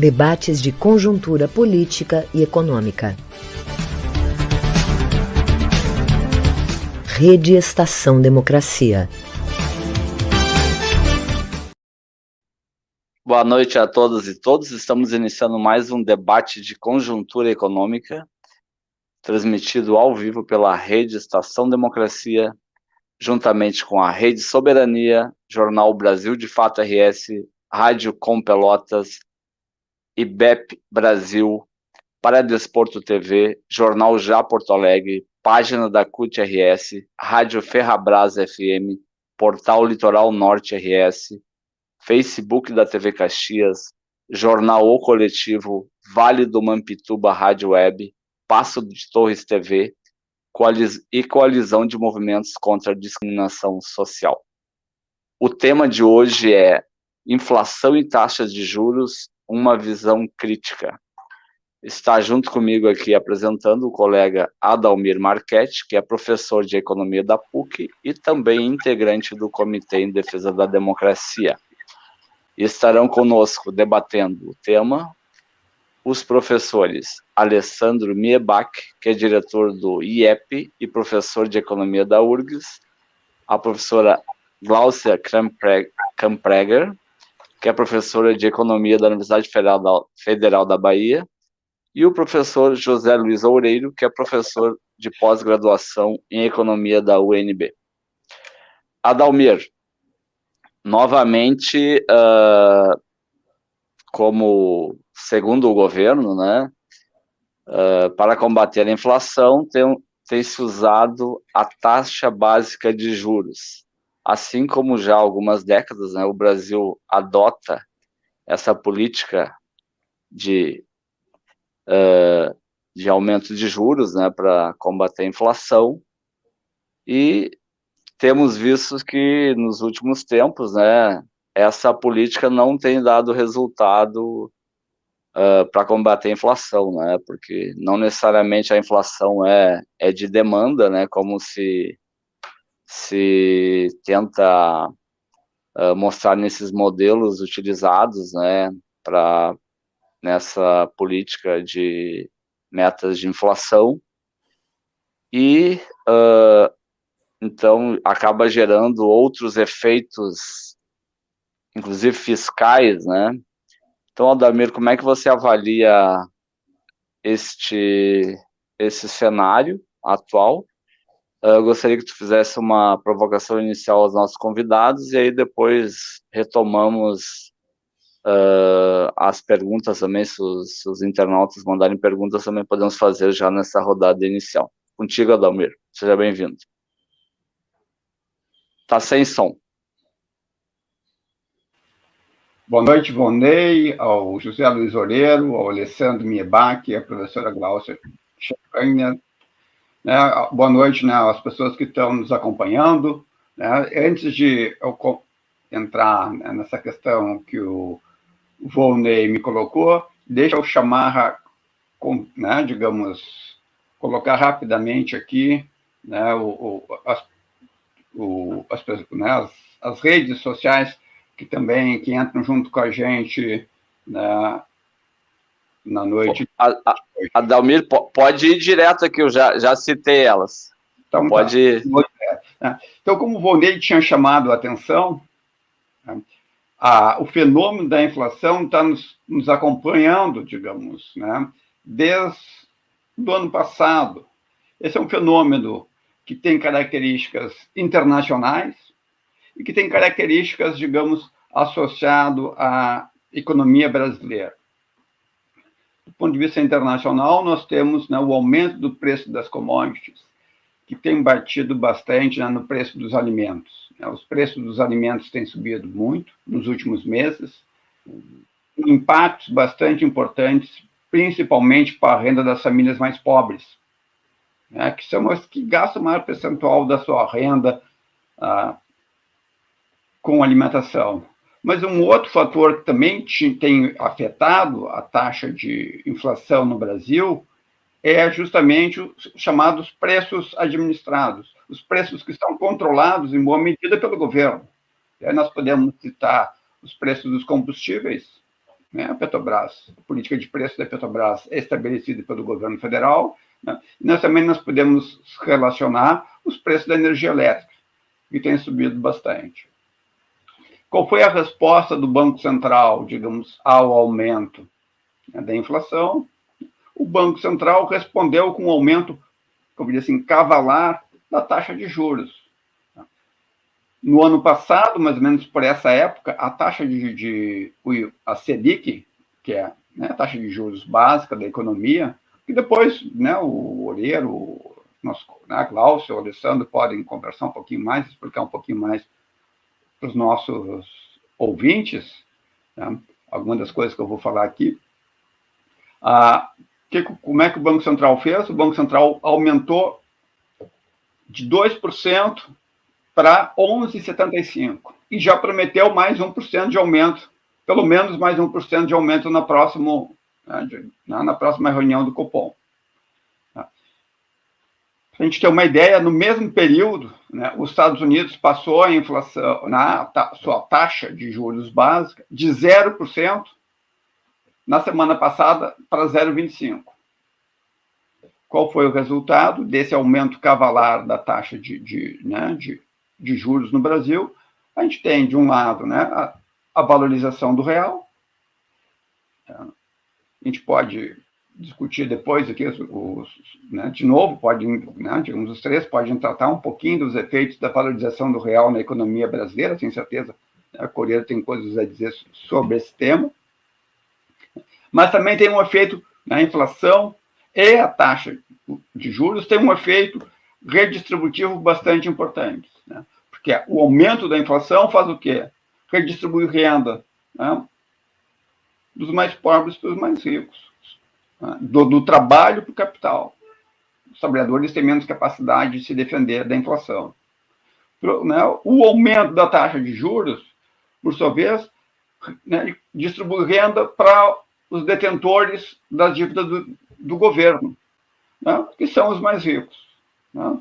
Debates de conjuntura política e econômica. Rede Estação Democracia. Boa noite a todas e todos. Estamos iniciando mais um debate de conjuntura econômica, transmitido ao vivo pela Rede Estação Democracia, juntamente com a Rede Soberania, Jornal Brasil de Fato RS, Rádio Com Pelotas, IBEP Brasil, Paradesporto TV, Jornal Já Porto Alegre, página da CUT RS, Rádio Ferrabras FM, Portal Litoral Norte RS, Facebook da TV Caxias, Jornal O Coletivo, Vale do Mampituba Rádio Web, Passo de Torres TV e Coalizão de Movimentos contra a Discriminação Social. O tema de hoje é Inflação e taxas de juros, uma visão crítica. Está junto comigo aqui apresentando o colega Adalmir Marchetti, que é professor de Economia da PUC e também integrante do Comitê em Defesa da Democracia. E estarão conosco debatendo o tema os professores Alessandro Miebach, que é diretor do IEP e professor de Economia da URGS, a professora Glaucia Kampreger, que é professora de Economia da Universidade Federal da Bahia, e o professor José Luiz Oureiro, que é professor de pós-graduação em Economia da UNB. Adalmir, novamente, como segundo o governo, né, para combater a inflação, tem-se usado a taxa básica de juros. Assim como já há algumas décadas, né, o Brasil adota essa política de aumento de juros, né, para combater a inflação, e temos visto que nos últimos tempos, né, essa política não tem dado resultado para combater a inflação, né, porque não necessariamente a inflação é de demanda, né, como se tenta mostrar nesses modelos utilizados, né, nessa política de metas de inflação, e então acaba gerando outros efeitos, inclusive fiscais, né? Então, Adalmir, como é que você avalia esse cenário atual? Eu gostaria que tu fizesse uma provocação inicial aos nossos convidados e aí depois retomamos as perguntas também. Se os internautas mandarem perguntas, também podemos fazer já nessa rodada inicial. Contigo, Adalmir. Seja bem-vindo. Tá sem som. Boa noite, Vonei, ao José Luiz Oureiro, ao Alessandro Miebach, à professora Glaucia Kampreger. Boa noite, né, às pessoas que estão nos acompanhando. Né? Antes de eu entrar, né, nessa questão que o Vonei me colocou, deixa eu chamar, né, digamos, colocar rapidamente aqui, né, as redes sociais que entram junto com a gente, né, na noite. Adalmir, pode ir direto aqui, eu já citei elas. Então, pode ir. Então, como o Vonei tinha chamado a atenção, né, o fenômeno da inflação está nos acompanhando, digamos, né, desde o ano passado. Esse é um fenômeno que tem características internacionais e que tem características, digamos, associado à economia brasileira. Do ponto de vista internacional, nós temos, né, o aumento do preço das commodities, que tem batido bastante, né, no preço dos alimentos. Os preços dos alimentos têm subido muito nos últimos meses, impactos bastante importantes, principalmente para a renda das famílias mais pobres, né, que são as que gastam o maior percentual da sua renda com alimentação. Mas um outro fator que também tem afetado a taxa de inflação no Brasil é justamente os chamados preços administrados, os preços que são controlados em boa medida pelo governo. Aí nós podemos citar os preços dos combustíveis, né? A Petrobras, a política de preço da Petrobras é estabelecida pelo governo federal, né? E nós também podemos relacionar os preços da energia elétrica, que tem subido bastante. Qual foi a resposta do Banco Central, digamos, ao aumento, né, da inflação? O Banco Central respondeu com um aumento, como diz assim, cavalar da taxa de juros. No ano passado, mais ou menos por essa época, a taxa a Selic, que é, né, a taxa de juros básica da economia, e depois, né, o Oreiro, o nosso, né, a Glaucia, o Alessandro podem conversar um pouquinho mais, explicar um pouquinho mais para os nossos ouvintes, né, algumas das coisas que eu vou falar aqui. Como é que o Banco Central fez? O Banco Central aumentou de 2% para 11,75%. E já prometeu mais 1% de aumento, pelo menos mais 1% de aumento na próxima reunião do Copom. Para a gente ter uma ideia, no mesmo período, né, os Estados Unidos passou a inflação, sua taxa de juros básica, de 0% na semana passada para 0,25%. Qual foi o resultado desse aumento cavalar da taxa de juros no Brasil? A gente tem, de um lado, né, a valorização do real. A gente pode discutir depois aqui, né, de novo, digamos, os três podem tratar um pouquinho dos efeitos da valorização do real na economia brasileira, sem certeza, a Correia tem coisas a dizer sobre esse tema. Mas também tem um efeito na inflação e a taxa de juros tem um efeito redistributivo bastante importante, né? Porque o aumento da inflação faz o quê? Redistribui renda, né, dos mais pobres para os mais ricos, né, do trabalho para o capital. Os trabalhadores têm menos capacidade de se defender da inflação. Né, o aumento da taxa de juros, por sua vez, né, distribui renda para os detentores das dívidas do governo, né, que são os mais ricos. Né?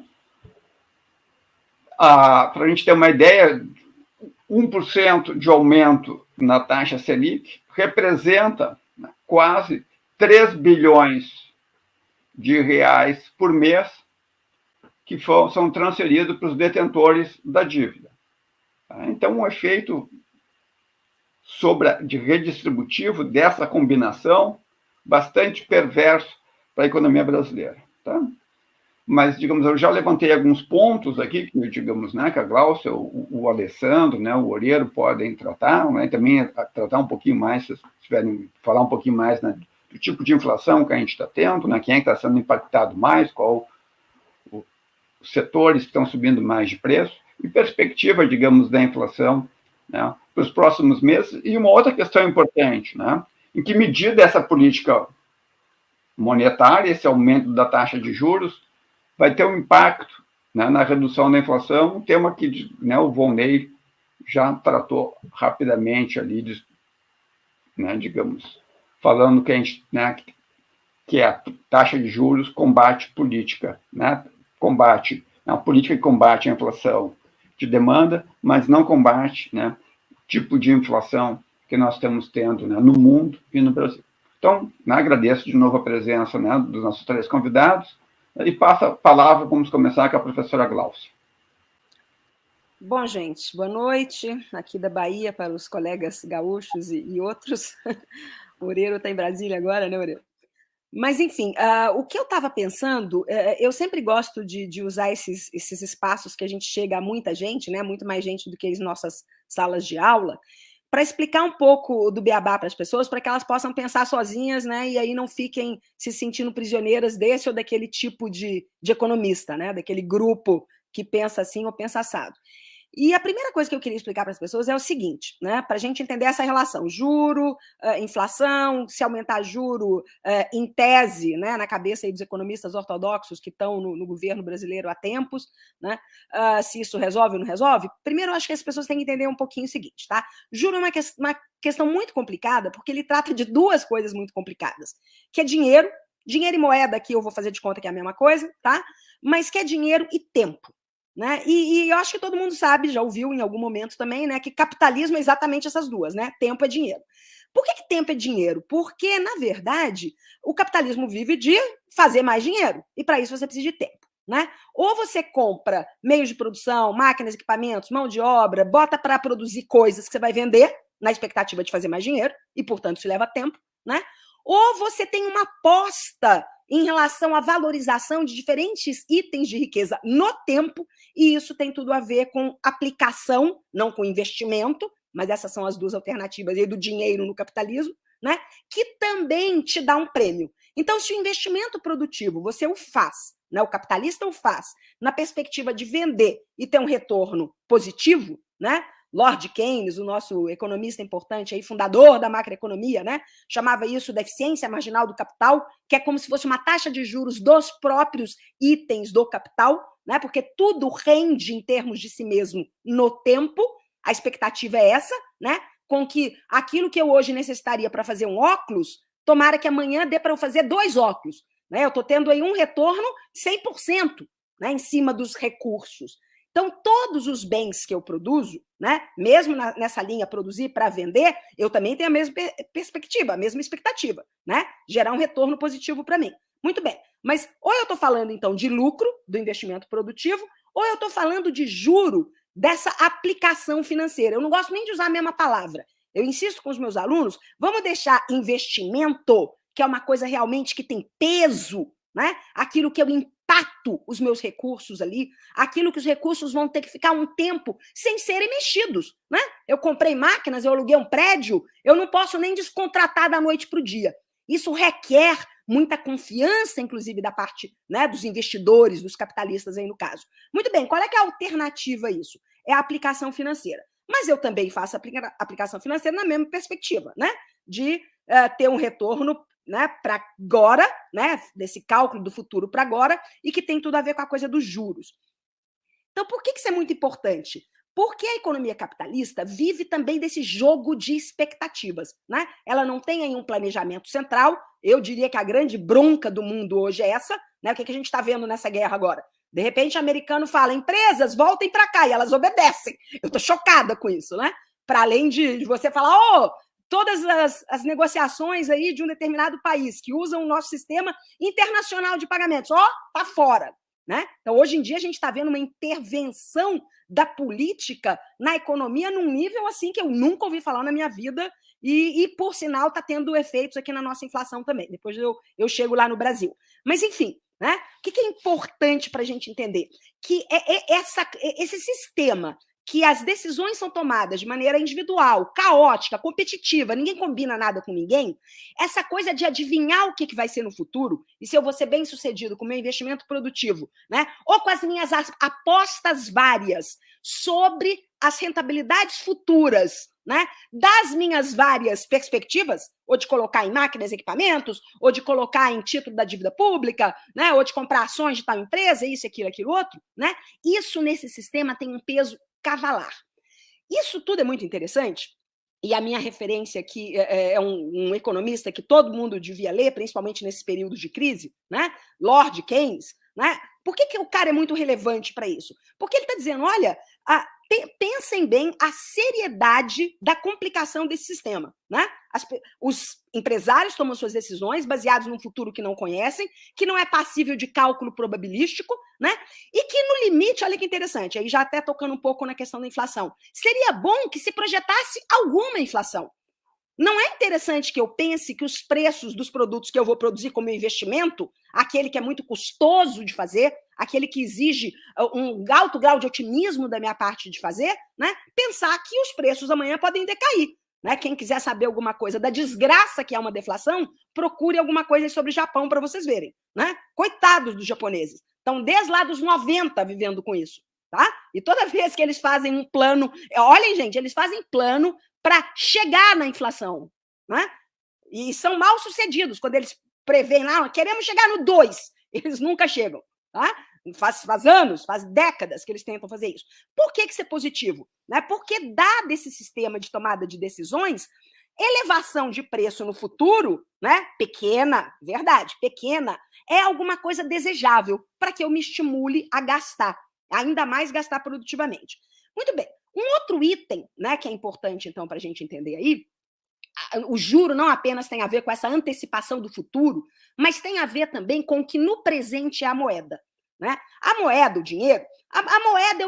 Para a gente ter uma ideia, 1% de aumento na taxa Selic representa, né, quase 3 bilhões de reais por mês que são transferidos para os detentores da dívida. Então, um efeito de redistributivo dessa combinação bastante perverso para a economia brasileira. Tá? Mas, digamos, eu já levantei alguns pontos aqui, que, digamos, né, que a Glaucia, o Alessandro, né, o Oreiro podem tratar, né, também tratar um pouquinho mais, se tiverem, falar um pouquinho mais, né, do tipo de inflação que a gente está tendo, né, quem é que está sendo impactado mais, qual os setores que estão subindo mais de preço, e perspectiva, digamos, da inflação, né, para os próximos meses. E uma outra questão importante, né, em que medida essa política monetária, esse aumento da taxa de juros, vai ter um impacto, né, na redução da inflação, um tema que, né, o Volney já tratou rapidamente ali, né, digamos, falando que a gente, né, que a taxa de juros combate política, né, a política que combate a inflação de demanda, mas não combate, né, o tipo de inflação que nós estamos tendo, né, no mundo e no Brasil. Então, né, agradeço de novo a presença, né, dos nossos três convidados e passo a palavra, vamos começar com a professora Glaucia. Bom, gente, boa noite, aqui da Bahia para os colegas gaúchos e outros. O Oreiro está em Brasília agora, né, Oreiro? Mas, enfim, o que eu estava pensando, eu sempre gosto de usar esses espaços que a gente chega a muita gente, né, muito mais gente do que as nossas salas de aula, para explicar um pouco do beabá para as pessoas, para que elas possam pensar sozinhas, né, e aí não fiquem se sentindo prisioneiras desse ou daquele tipo de economista, né, daquele grupo que pensa assim ou pensa assado. E a primeira coisa que eu queria explicar para as pessoas é o seguinte, né, para a gente entender essa relação, juro, inflação, se aumentar juro, em tese, né, na cabeça aí dos economistas ortodoxos que estão no governo brasileiro há tempos, né, se isso resolve ou não resolve. Primeiro, eu acho que as pessoas têm que entender um pouquinho o seguinte, tá? Juro é uma questão muito complicada, porque ele trata de duas coisas muito complicadas, que é dinheiro e moeda, aqui eu vou fazer de conta que é a mesma coisa, tá? Mas que é dinheiro e tempo. Né? E eu acho que todo mundo sabe, já ouviu em algum momento também, né, que capitalismo é exatamente essas duas, né? Tempo é dinheiro. Por que tempo é dinheiro? Porque, na verdade, o capitalismo vive de fazer mais dinheiro, e para isso você precisa de tempo. Né? Ou você compra meios de produção, máquinas, equipamentos, mão de obra, bota para produzir coisas que você vai vender, na expectativa de fazer mais dinheiro, e, portanto, isso leva tempo. Né? Ou você tem uma aposta em relação à valorização de diferentes itens de riqueza no tempo, e isso tem tudo a ver com aplicação, não com investimento, mas essas são as duas alternativas aí do dinheiro no capitalismo, né? Que também te dá um prêmio. Então, se o investimento produtivo você o faz, né, o capitalista o faz, na perspectiva de vender e ter um retorno positivo, né? Lord Keynes, o nosso economista importante, aí, fundador da macroeconomia, né, chamava isso da eficiência marginal do capital, que é como se fosse uma taxa de juros dos próprios itens do capital, né, porque tudo rende em termos de si mesmo no tempo. A expectativa é essa, né, com que aquilo que eu hoje necessitaria para fazer um óculos, tomara que amanhã dê para eu fazer 2 óculos. Né, eu estou tendo aí um retorno 100%, né, em cima dos recursos. Então, todos os bens que eu produzo, né, mesmo nessa linha produzir para vender, eu também tenho a mesma perspectiva, a mesma expectativa, né? Gerar um retorno positivo para mim. Muito bem, mas ou eu estou falando, então, de lucro do investimento produtivo, ou eu estou falando de juro dessa aplicação financeira. Eu não gosto nem de usar a mesma palavra. Eu insisto com os meus alunos, vamos deixar investimento, que é uma coisa realmente que tem peso, né? Aquilo que eu impacto os meus recursos ali, aquilo que os recursos vão ter que ficar um tempo sem serem mexidos, né? Eu comprei máquinas, eu aluguei um prédio, eu não posso nem descontratar da noite para o dia. Isso requer muita confiança, inclusive, da parte, né, dos investidores, dos capitalistas aí no caso. Muito bem, qual é que é a alternativa a isso? É a aplicação financeira. Mas eu também faço aplicação financeira na mesma perspectiva, né? De ter um retorno, né, para agora, né, desse cálculo do futuro para agora, e que tem tudo a ver com a coisa dos juros. Então, por que isso é muito importante? Porque a economia capitalista vive também desse jogo de expectativas, né? Ela não tem aí um planejamento central. Eu diria que a grande bronca do mundo hoje é essa, né? O que a gente está vendo nessa guerra agora? De repente, o americano fala, empresas, voltem para cá, e elas obedecem. Eu estou chocada com isso, né? Para além de você falar, todas as negociações aí de um determinado país que usam o nosso sistema internacional de pagamentos, tá fora. Né? Então, hoje em dia, a gente está vendo uma intervenção da política na economia num nível assim que eu nunca ouvi falar na minha vida e por sinal, está tendo efeitos aqui na nossa inflação também. Depois eu chego lá no Brasil. Mas, enfim, né? O que é importante para a gente entender? Que esse sistema que as decisões são tomadas de maneira individual, caótica, competitiva, ninguém combina nada com ninguém, essa coisa de adivinhar o que vai ser no futuro, e se eu vou ser bem-sucedido com o meu investimento produtivo, né? Ou com as minhas apostas várias sobre as rentabilidades futuras, né? Das minhas várias perspectivas, ou de colocar em máquinas e equipamentos, ou de colocar em título da dívida pública, né? Ou de comprar ações de tal empresa, isso, aquilo, outro, né? Isso nesse sistema tem um peso cavalar. Isso tudo é muito interessante, e a minha referência aqui é um economista que todo mundo devia ler, principalmente nesses períodos de crise, né? Lord Keynes, né? Por que o cara é muito relevante para isso? Porque ele está dizendo, olha, pensem bem a seriedade da complicação desse sistema, né? Os empresários tomam suas decisões baseados num futuro que não conhecem, que não é passível de cálculo probabilístico, né? E que, no limite, olha que interessante, aí já até tocando um pouco na questão da inflação, seria bom que se projetasse alguma inflação. Não é interessante que eu pense que os preços dos produtos que eu vou produzir como investimento, aquele que é muito custoso de fazer, aquele que exige um alto grau de otimismo da minha parte de fazer, né? Pensar que os preços amanhã podem decair. Né? Quem quiser saber alguma coisa da desgraça que é uma deflação, procure alguma coisa sobre o Japão para vocês verem. Né? Coitados dos japoneses. Estão desde lá dos 90 vivendo com isso. Tá? E toda vez que eles fazem um plano... Olhem, gente, eles fazem plano para chegar na inflação. Né? E são mal sucedidos quando eles preveem lá, queremos chegar no 2. Eles nunca chegam. Tá? Faz anos, faz décadas que eles tentam fazer isso. Por que isso é positivo? Né? Porque, dado esse sistema de tomada de decisões, elevação de preço no futuro, né? Pequena, verdade, pequena, é alguma coisa desejável para que eu me estimule a gastar, ainda mais gastar produtivamente. Muito bem. Um outro item, né, que é importante, então, para a gente entender aí, o juro não apenas tem a ver com essa antecipação do futuro, mas tem a ver também com o que no presente é a moeda. Né? A moeda, o dinheiro, a moeda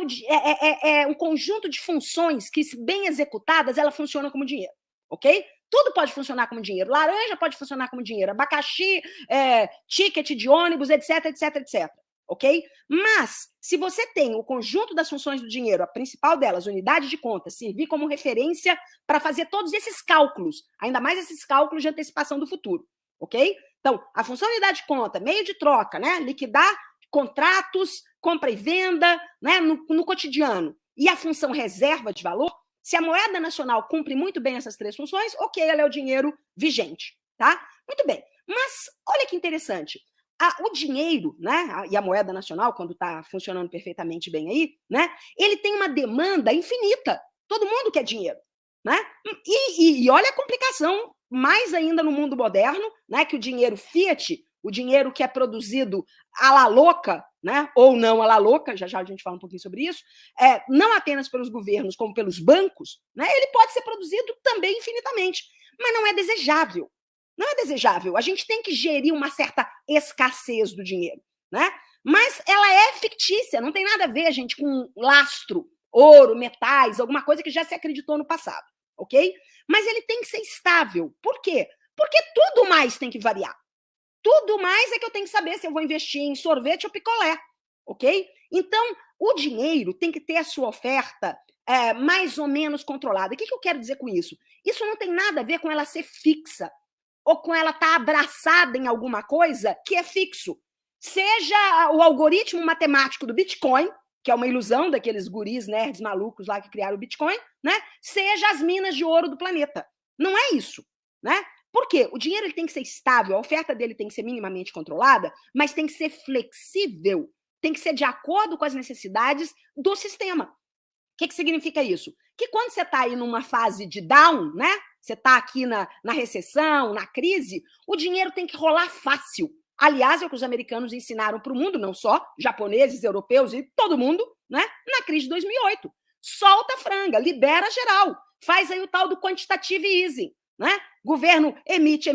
é um conjunto de funções que, se bem executadas, ela funciona como dinheiro, ok? Tudo pode funcionar como dinheiro. Laranja pode funcionar como dinheiro, abacaxi, ticket de ônibus, etc, etc, etc. Ok? Mas, se você tem o conjunto das funções do dinheiro, a principal delas, unidade de conta, servir como referência para fazer todos esses cálculos, ainda mais esses cálculos de antecipação do futuro, ok? Então, a função unidade de conta, meio de troca, né? Liquidar contratos, compra e venda, né? no cotidiano, e a função reserva de valor, se a moeda nacional cumpre muito bem essas três funções, ok, ela é o dinheiro vigente, tá? Muito bem. Mas, olha que interessante, o dinheiro, né, e a moeda nacional, quando está funcionando perfeitamente bem aí, né, ele tem uma demanda infinita. Todo mundo quer dinheiro, né? E olha a complicação, mais ainda no mundo moderno, né, que o dinheiro fiat, o dinheiro que é produzido à la louca, né, ou não à la louca, já a gente fala um pouquinho sobre isso, não apenas pelos governos, como pelos bancos, né, ele pode ser produzido também infinitamente, mas não é desejável. Não é desejável. A gente tem que gerir uma certa escassez do dinheiro, né? Mas ela é fictícia, não tem nada a ver, gente, com lastro, ouro, metais, alguma coisa que já se acreditou no passado, ok? Mas ele tem que ser estável. Por quê? Porque tudo mais tem que variar. Tudo mais é que eu tenho que saber se eu vou investir em sorvete ou picolé, ok? Então, o dinheiro tem que ter a sua oferta mais ou menos controlada. O que eu quero dizer com isso? Isso não tem nada a ver com ela ser fixa, ou com ela estar abraçada em alguma coisa que é fixo. Seja o algoritmo matemático do Bitcoin, que é uma ilusão daqueles guris nerds malucos lá que criaram o Bitcoin, né? Seja as minas de ouro do planeta. Não é isso, né? Por quê? O dinheiro ele tem que ser estável, a oferta dele tem que ser minimamente controlada, mas tem que ser flexível, tem que ser de acordo com as necessidades do sistema. O que significa isso? Que quando você está aí numa fase de down, né? Você está aqui na recessão, na crise, o dinheiro tem que rolar fácil. Aliás, é o que os americanos ensinaram para o mundo, não só japoneses, europeus e todo mundo, né? Na crise de 2008. Solta a franga, libera geral. Faz aí o tal do quantitative easing, né? Governo emite,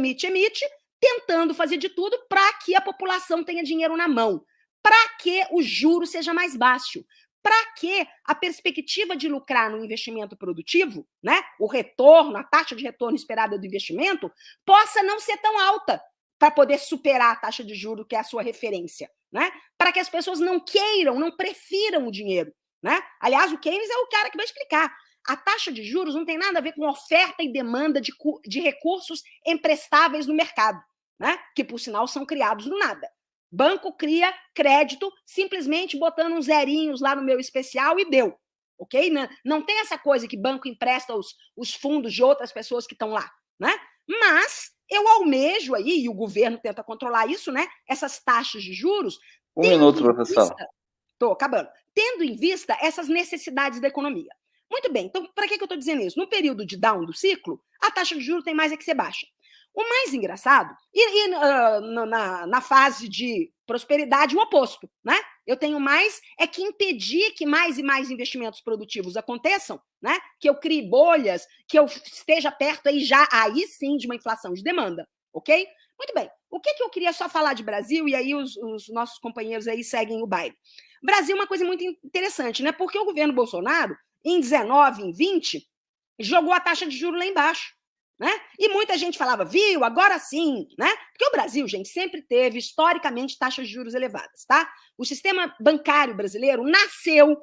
tentando fazer de tudo para que a população tenha dinheiro na mão, para que o juro seja mais baixo, para que a perspectiva de lucrar no investimento produtivo, né, o retorno, a taxa de retorno esperada do investimento, possa não ser tão alta para poder superar a taxa de juros que é a sua referência, né? Para que as pessoas não queiram, não prefiram o dinheiro, né? Aliás, o Keynes é o cara que vai explicar. A taxa de juros não tem nada a ver com oferta e demanda de recursos emprestáveis no mercado, né? Que, por sinal, são criados do nada. Banco cria crédito simplesmente botando uns zerinhos lá no meu especial e deu, ok? Não tem essa coisa que banco empresta os fundos de outras pessoas que estão lá, né? Mas eu almejo aí, e o governo tenta controlar isso, né? Essas taxas de juros. Um minuto, professor. Estou acabando. Tendo em vista essas necessidades da economia. Muito bem, então, para que eu estou dizendo isso? No período de down do ciclo, a taxa de juros tem mais é que ser baixa. O mais engraçado, na fase de prosperidade, o oposto, né? Eu tenho mais é que impedir que mais e mais investimentos produtivos aconteçam, né? Que eu crie bolhas, que eu esteja perto aí sim de uma inflação de demanda, ok? Muito bem. O que eu queria só falar de Brasil, e aí os nossos companheiros aí seguem o baile. Brasil é uma coisa muito interessante, né? Porque o governo Bolsonaro, em 19, em 20, jogou a taxa de juros lá embaixo. Né? E muita gente falava, viu, agora sim, né? Porque o Brasil, gente, sempre teve, historicamente, taxas de juros elevadas, tá? O sistema bancário brasileiro nasceu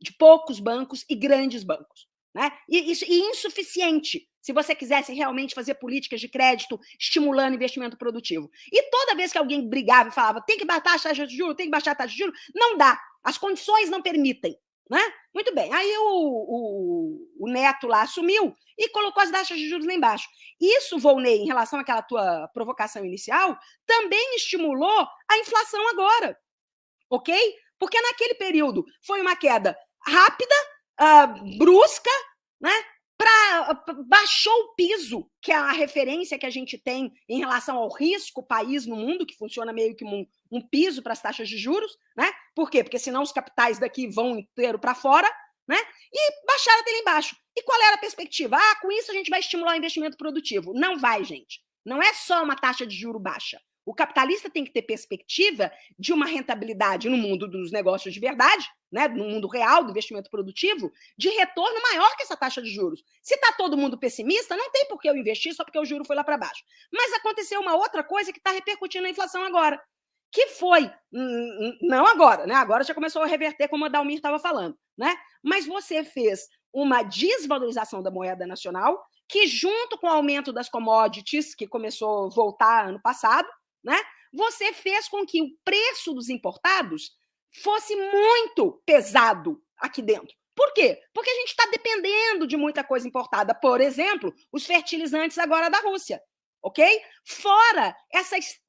de poucos bancos e grandes bancos, né? E insuficiente, se você quisesse realmente fazer políticas de crédito estimulando investimento produtivo. E toda vez que alguém brigava e falava, tem que baixar a taxa de juros, tem que baixar a taxa de juros, não dá, as condições não permitem. Né? Muito bem, aí o Neto lá assumiu e colocou as taxas de juros lá embaixo. Isso, Volney, em relação àquela tua provocação inicial, também estimulou a inflação agora, ok? Porque naquele período foi uma queda rápida, brusca, né? Baixou o piso, que é a referência que a gente tem em relação ao risco país no mundo, que funciona meio que um piso para as taxas de juros, né? Por quê? Porque senão os capitais daqui vão inteiro para fora, né? E baixaram até lá embaixo. E qual era a perspectiva? Ah, com isso a gente vai estimular o investimento produtivo. Não vai, gente. Não é só uma taxa de juro baixa. O capitalista tem que ter perspectiva de uma rentabilidade no mundo dos negócios de verdade, né, no mundo real do investimento produtivo, de retorno maior que essa taxa de juros. Se está todo mundo pessimista, não tem por que eu investir só porque o juro foi lá para baixo. Mas aconteceu uma outra coisa que está repercutindo na inflação agora, que foi, não agora, né? Agora já começou a reverter, como a Dalmir estava falando, né? Mas você fez uma desvalorização da moeda nacional, que junto com o aumento das commodities, que começou a voltar ano passado, né, você fez com que o preço dos importados fosse muito pesado aqui dentro. Por quê? Porque a gente está dependendo de muita coisa importada. Por exemplo, os fertilizantes agora da Rússia. Ok? Fora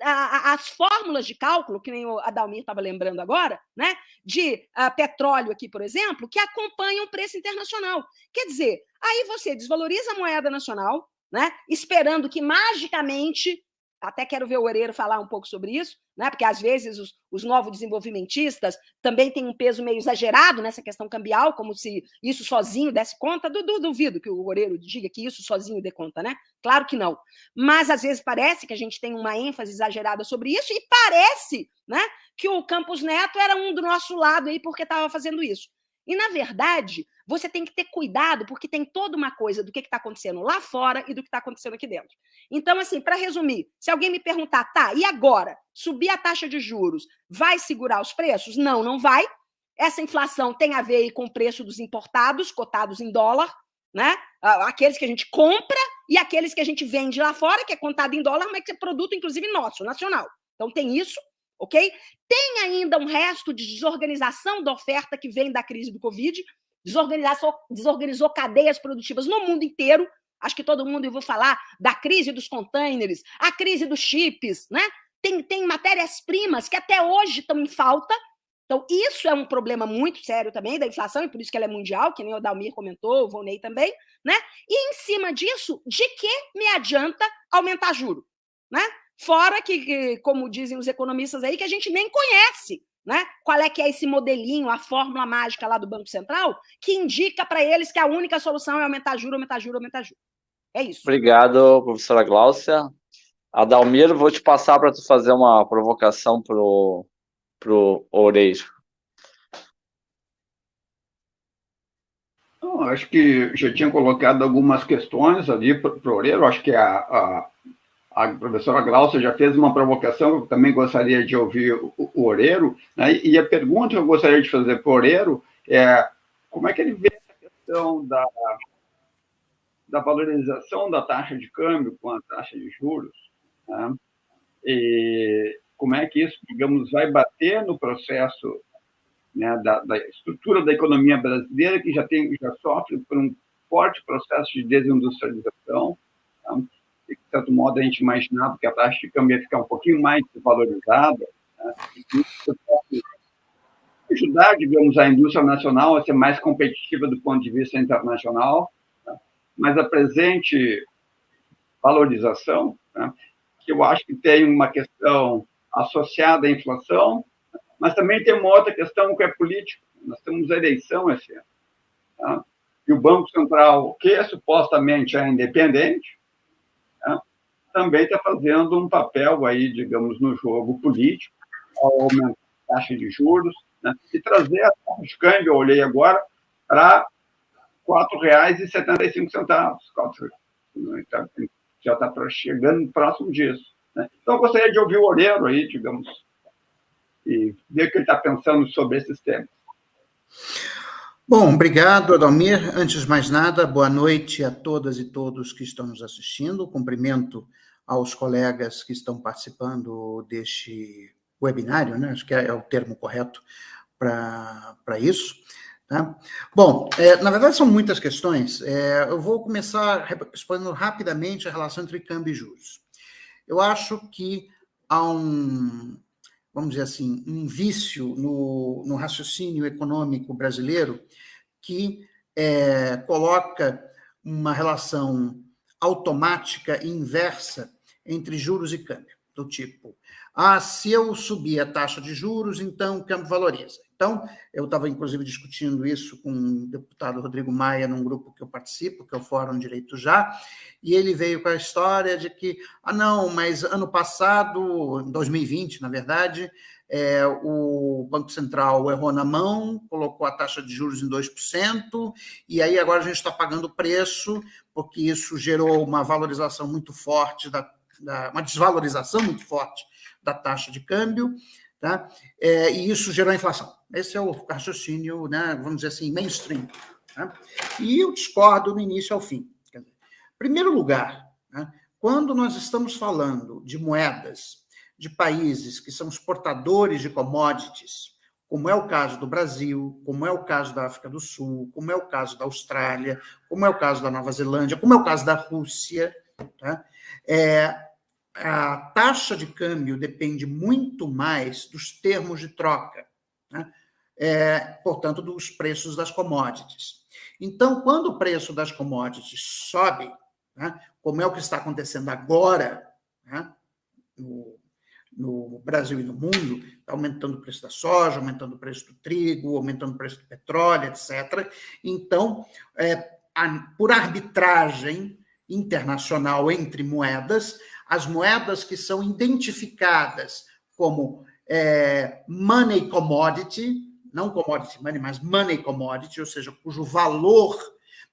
as fórmulas de cálculo, que nem a Dalmir estava lembrando agora, né, de petróleo aqui, por exemplo, que acompanham o preço internacional. Quer dizer, aí você desvaloriza a moeda nacional, né, esperando que magicamente, até quero ver o Oreiro falar um pouco sobre isso, né, porque às vezes os novos desenvolvimentistas também têm um peso meio exagerado nessa questão cambial, como se isso sozinho desse conta. Duvido que o Oreiro diga que isso sozinho dê conta, né? Claro que não. Mas às vezes parece que a gente tem uma ênfase exagerada sobre isso e parece, né, que o Campos Neto era um do nosso lado aí porque estava fazendo isso. E, na verdade, você tem que ter cuidado, porque tem toda uma coisa do que está acontecendo lá fora e do que está acontecendo aqui dentro. Então, assim, para resumir, se alguém me perguntar, tá, e agora? Subir a taxa de juros vai segurar os preços? Não, não vai. Essa inflação tem a ver aí com o preço dos importados, cotados em dólar, né? Aqueles que a gente compra e aqueles que a gente vende lá fora, que é cotado em dólar, mas que é produto, inclusive, nosso, nacional. Então, tem isso. Ok? Tem ainda um resto de desorganização da oferta que vem da crise do Covid, desorganizou cadeias produtivas no mundo inteiro. Acho que todo mundo ouviu falar da crise dos containers, a crise dos chips, né? Tem matérias-primas que até hoje estão em falta. Então, isso é um problema muito sério também da inflação, e por isso que ela é mundial, que nem o Dalmir comentou, o Volney também, né? E em cima disso, de que me adianta aumentar juro, né? Fora que, como dizem os economistas aí, que a gente nem conhece, né? Qual é que é esse modelinho, a fórmula mágica lá do Banco Central, que indica para eles que a única solução é aumentar juro, aumentar juro, aumentar juro. É isso. Obrigado, professora Gláucia. Adalmir, vou te passar para tu fazer uma provocação pro Oreiro. Acho que já tinha colocado algumas questões ali para o Oreiro. Acho que a professora Gláucia já fez uma provocação, eu também gostaria de ouvir o Oreiro, né? E a pergunta que eu gostaria de fazer para o Oreiro é como é que ele vê essa questão da valorização da taxa de câmbio com a taxa de juros, né? E como é que isso, digamos, vai bater no processo, né, da estrutura da economia brasileira, que já sofre por um forte processo de desindustrialização, né? De certo modo, a gente imaginava que a taxa de câmbio ia ficar um pouquinho mais desvalorizada, né? Isso pode ajudar, digamos, a indústria nacional a ser mais competitiva do ponto de vista internacional, né? Mas a presente valorização, né, que eu acho que tem uma questão associada à inflação, mas também tem uma outra questão que é política. Nós temos a eleição esse ano, tá? E o Banco Central, que supostamente é independente, também está fazendo um papel aí, digamos, no jogo político, ao aumentar a taxa de juros, né, e trazer a taxa de câmbio, eu olhei agora, para R$ 4,75. Já está chegando próximo disso, né? Então, eu gostaria de ouvir o Oreiro aí, digamos, e ver o que ele está pensando sobre esses temas. Bom, obrigado, Adalmir. Antes de mais nada, boa noite a todas e todos que estão nos assistindo. Cumprimento aos colegas que estão participando deste webinário, né? Acho que é o termo correto para isso. Tá? Bom, na verdade são muitas questões. Eu vou começar respondendo rapidamente a relação entre câmbio e juros. Eu acho que há vamos dizer assim, um vício no raciocínio econômico brasileiro que coloca uma relação automática e inversa entre juros e câmbio. do tipo, se eu subir a taxa de juros, então o câmbio valoriza. Então, eu estava, inclusive, discutindo isso com o deputado Rodrigo Maia, num grupo que eu participo, que é o Fórum Direito Já, e ele veio com a história de que, não, mas ano passado, em 2020, na verdade, o Banco Central errou na mão, colocou a taxa de juros em 2%, e aí agora a gente está pagando o preço, porque isso gerou uma valorização muito forte, uma desvalorização muito forte da taxa de câmbio, tá? E isso gerou inflação. Esse é o raciocínio, né, vamos dizer assim, mainstream. Tá? E eu discordo do início ao fim. Em primeiro lugar, né, quando nós estamos falando de moedas de países que são exportadores de commodities, como é o caso do Brasil, como é o caso da África do Sul, como é o caso da Austrália, como é o caso da Nova Zelândia, como é o caso da Rússia, tá? A taxa de câmbio depende muito mais dos termos de troca, né? Portanto, dos preços das commodities. Então, quando o preço das commodities sobe, né, como é o que está acontecendo agora, né, no Brasil e no mundo, está aumentando o preço da soja, aumentando o preço do trigo, aumentando o preço do petróleo, etc. Então, por arbitragem internacional entre moedas, as moedas que são identificadas como money commodity, não commodity money, mas money commodity, ou seja, cujo valor,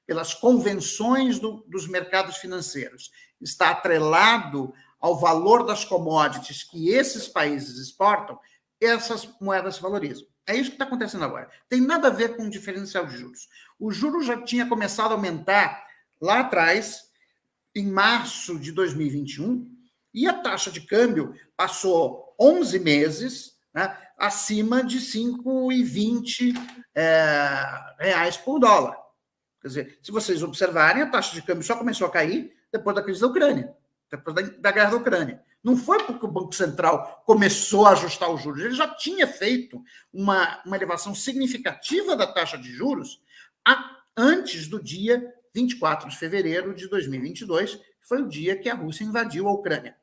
pelas convenções dos mercados financeiros, está atrelado ao valor das commodities que esses países exportam, essas moedas se valorizam. É isso que está acontecendo agora. Tem nada a ver com o diferencial de juros. O juro já tinha começado a aumentar lá atrás, em março de 2021, e a taxa de câmbio passou 11 meses, né, acima de 5,20 reais por dólar. Quer dizer, se vocês observarem, a taxa de câmbio só começou a cair depois da crise da Ucrânia, depois da guerra da Ucrânia. Não foi porque o Banco Central começou a ajustar os juros, ele já tinha feito uma elevação significativa da taxa de juros antes do dia 24 de fevereiro de 2022, que foi o dia que a Rússia invadiu a Ucrânia.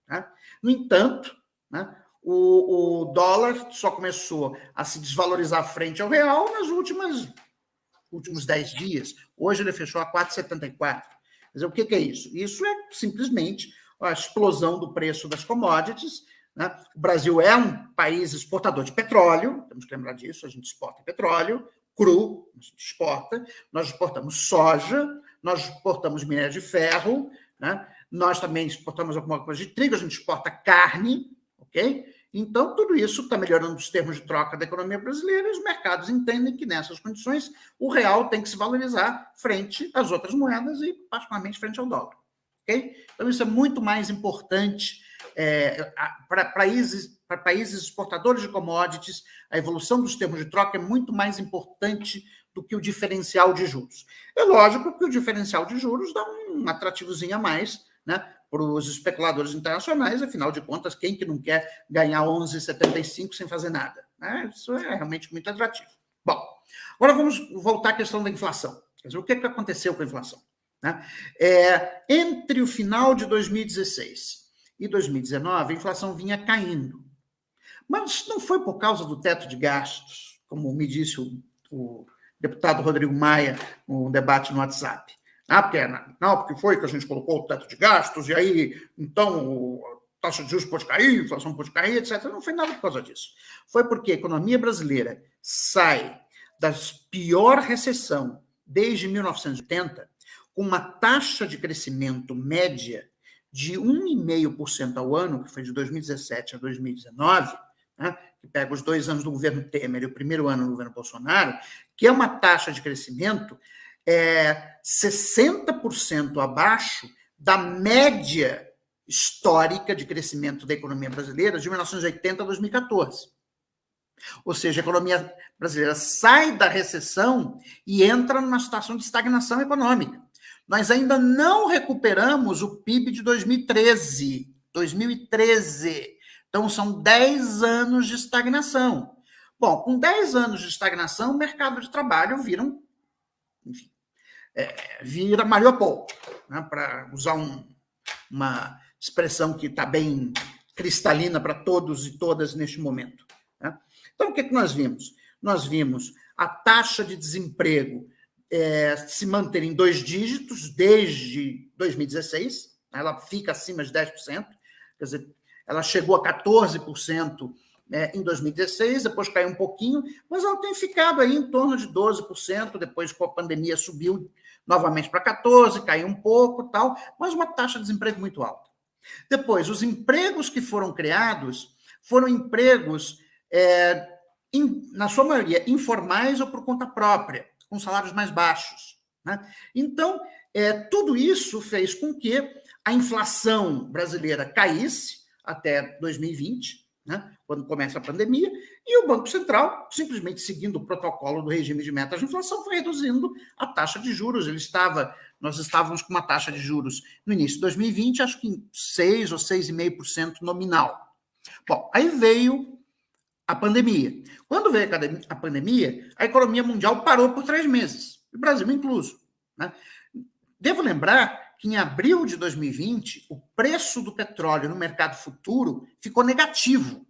Tá? No entanto, né, o dólar só começou a se desvalorizar frente ao real nos últimos 10 dias. Hoje ele fechou a 4,74. Quer dizer, o que é isso? Isso é simplesmente a explosão do preço das commodities. Né? O Brasil é um país exportador de petróleo, temos que lembrar disso, a gente exporta petróleo cru, a gente exporta, nós exportamos soja, nós exportamos minério de ferro, né? Nós também exportamos alguma coisa de trigo, a gente exporta carne, ok? Então, tudo isso está melhorando os termos de troca da economia brasileira e os mercados entendem que, nessas condições, o real tem que se valorizar frente às outras moedas e, particularmente, frente ao dólar. Okay? Então, isso é muito mais importante para países exportadores de commodities. A evolução dos termos de troca é muito mais importante do que o diferencial de juros. É lógico que o diferencial de juros dá um atrativozinho a mais, né, para os especuladores internacionais, afinal de contas, quem que não quer ganhar 11,75 sem fazer nada? Né? Isso é realmente muito atrativo. Bom, agora vamos voltar à questão da inflação. Quer dizer, o que aconteceu com a inflação? Né? Entre o final de 2016 e 2019, a inflação vinha caindo. Mas não foi por causa do teto de gastos, como me disse o deputado Rodrigo Maia no debate no WhatsApp. Porque foi que a gente colocou o teto de gastos, e aí, então, a taxa de juros pode cair, a inflação pode cair, etc. Não foi nada por causa disso. Foi porque a economia brasileira sai da pior recessão desde 1980, com uma taxa de crescimento média de 1,5% ao ano, que foi de 2017 a 2019, né, que pega os 2 anos do governo Temer e o primeiro ano do governo Bolsonaro, que é uma taxa de crescimento 60% abaixo da média histórica de crescimento da economia brasileira de 1980 a 2014. Ou seja, a economia brasileira sai da recessão e entra numa situação de estagnação econômica. Nós ainda não recuperamos o PIB de 2013. Então, são 10 anos de estagnação. Bom, com 10 anos de estagnação, o mercado de trabalho vira Mariupol, né, para usar uma expressão que está bem cristalina para todos e todas neste momento. Tá? Então, o que nós vimos? Nós vimos a taxa de desemprego se manter em 2 dígitos desde 2016, ela fica acima de 10%, quer dizer, ela chegou a 14% em 2016, depois caiu um pouquinho, mas ela tem ficado aí em torno de 12%, depois com a pandemia subiu novamente para 14%, caiu um pouco, tal, mas uma taxa de desemprego muito alta. Depois, os empregos que foram criados foram empregos, na sua maioria, informais ou por conta própria, com salários mais baixos. Né? Então, tudo isso fez com que a inflação brasileira caísse até 2020, né, quando começa a pandemia, e o Banco Central, simplesmente seguindo o protocolo do regime de metas de inflação, foi reduzindo a taxa de juros. Nós estávamos com uma taxa de juros no início de 2020, acho que em 6% ou 6,5% nominal. Bom, aí veio a pandemia. Quando veio a pandemia, a economia mundial parou por 3 meses, o Brasil incluso. Né? Devo lembrar que em abril de 2020, o preço do petróleo no mercado futuro ficou negativo.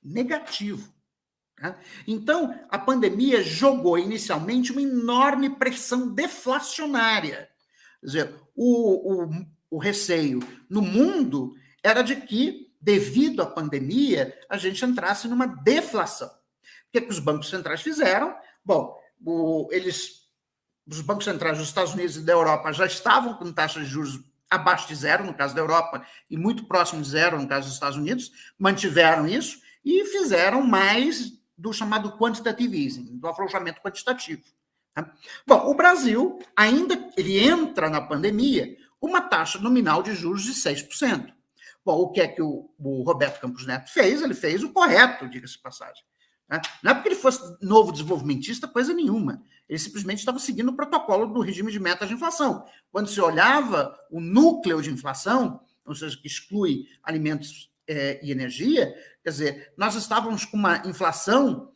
Negativo. Tá? Então, a pandemia jogou inicialmente uma enorme pressão deflacionária. Quer dizer, o receio no mundo era de que, devido à pandemia, a gente entrasse numa deflação. O que os bancos centrais fizeram? Bom, os bancos centrais dos Estados Unidos e da Europa já estavam com taxas de juros abaixo de 0, no caso da Europa, e muito próximo de 0, no caso dos Estados Unidos, mantiveram isso e fizeram mais do chamado quantitative easing, do afrouxamento quantitativo. Tá? Bom, o Brasil ele entra na pandemia com uma taxa nominal de juros de 6%. Bom, o que é que o Roberto Campos Neto fez? Ele fez o correto, diga-se de passagem. Não é porque ele fosse novo desenvolvimentista, coisa nenhuma. Ele simplesmente estava seguindo o protocolo do regime de metas de inflação. Quando se olhava o núcleo de inflação, ou seja, que exclui alimentos e energia, quer dizer, nós estávamos com uma inflação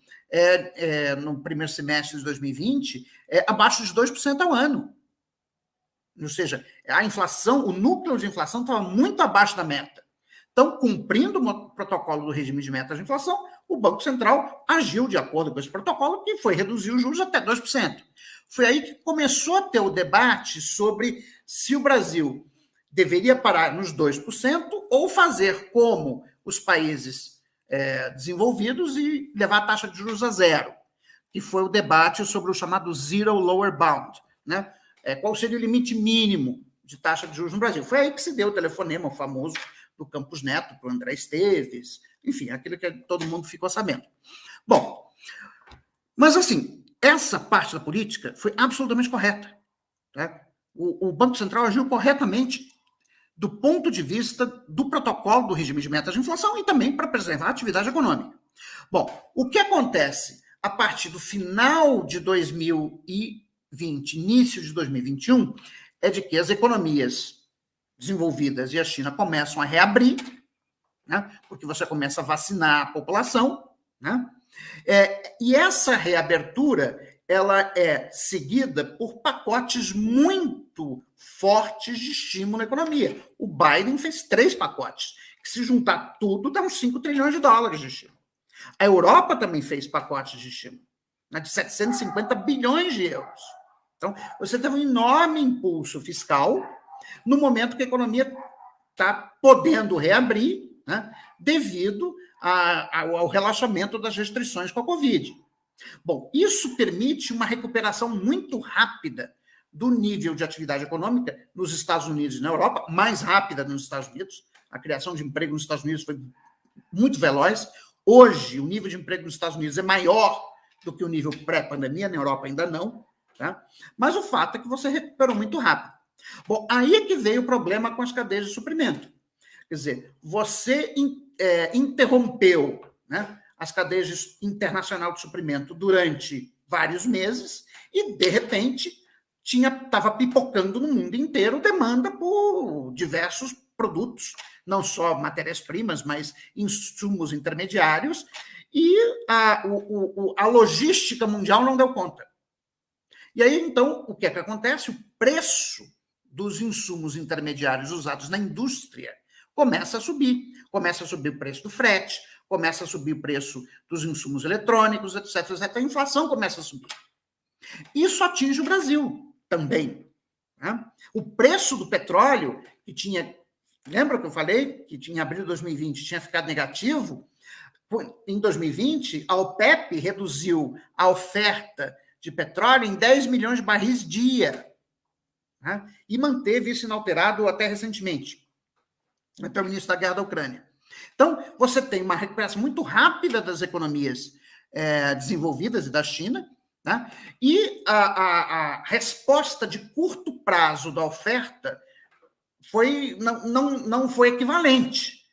no primeiro semestre de 2020 abaixo de 2% ao ano. Ou seja, a inflação, o núcleo de inflação estava muito abaixo da meta. Então, cumprindo o protocolo do regime de metas de inflação, o Banco Central agiu de acordo com esse protocolo, que foi reduzir os juros até 2%. Foi aí que começou a ter o debate sobre se o Brasil deveria parar nos 2% ou fazer como os países desenvolvidos e levar a taxa de juros a 0%, que foi o debate sobre o chamado Zero Lower Bound, né? Qual seria o limite mínimo de taxa de juros no Brasil. Foi aí que se deu o telefonema famoso do Campos Neto para o André Esteves, enfim, aquilo que todo mundo ficou sabendo. Bom, mas assim, essa parte da política foi absolutamente correta. Tá? O Banco Central agiu corretamente do ponto de vista do protocolo do regime de metas de inflação e também para preservar a atividade econômica. Bom, o que acontece a partir do final de 2020, início de 2021, é de que as economias desenvolvidas e a China começam a reabrir, né, porque você começa a vacinar a população, né, e essa reabertura ela é seguida por pacotes muito fortes de estímulo à economia. O Biden fez 3 pacotes, que se juntar tudo dá uns 5 trilhões de dólares de estímulo. A Europa também fez pacotes de estímulo, né, de 750 bilhões de euros. Então, você teve um enorme impulso fiscal no momento que a economia está podendo reabrir, né, devido ao relaxamento das restrições com a Covid. Bom, isso permite uma recuperação muito rápida do nível de atividade econômica nos Estados Unidos e na Europa, mais rápida nos Estados Unidos. A criação de emprego nos Estados Unidos foi muito veloz. Hoje, o nível de emprego nos Estados Unidos é maior do que o nível pré-pandemia, na Europa ainda não. Tá? Mas o fato é que você recuperou muito rápido. Bom, aí é que veio o problema com as cadeias de suprimento. Quer dizer, você interrompeu, né, as cadeias internacionais de suprimento durante vários meses e, de repente, estava pipocando no mundo inteiro demanda por diversos produtos, não só matérias-primas, mas insumos intermediários, e a logística mundial não deu conta. E aí, então, o que é que acontece? O preço dos insumos intermediários usados na indústria começa a subir. Começa a subir o preço do frete, começa a subir o preço dos insumos eletrônicos, etc, etc. A inflação começa a subir. Isso atinge o Brasil também. Né? O preço do petróleo, que tinha... Lembra que eu falei que em abril de 2020 tinha ficado negativo? Em 2020, a OPEP reduziu a oferta de petróleo em 10 milhões de barris dia, né? E manteve isso inalterado até recentemente, até o início da guerra da Ucrânia. Então, você tem uma recuperação muito rápida das economias desenvolvidas e da China, né? E a resposta de curto prazo da oferta não foi equivalente,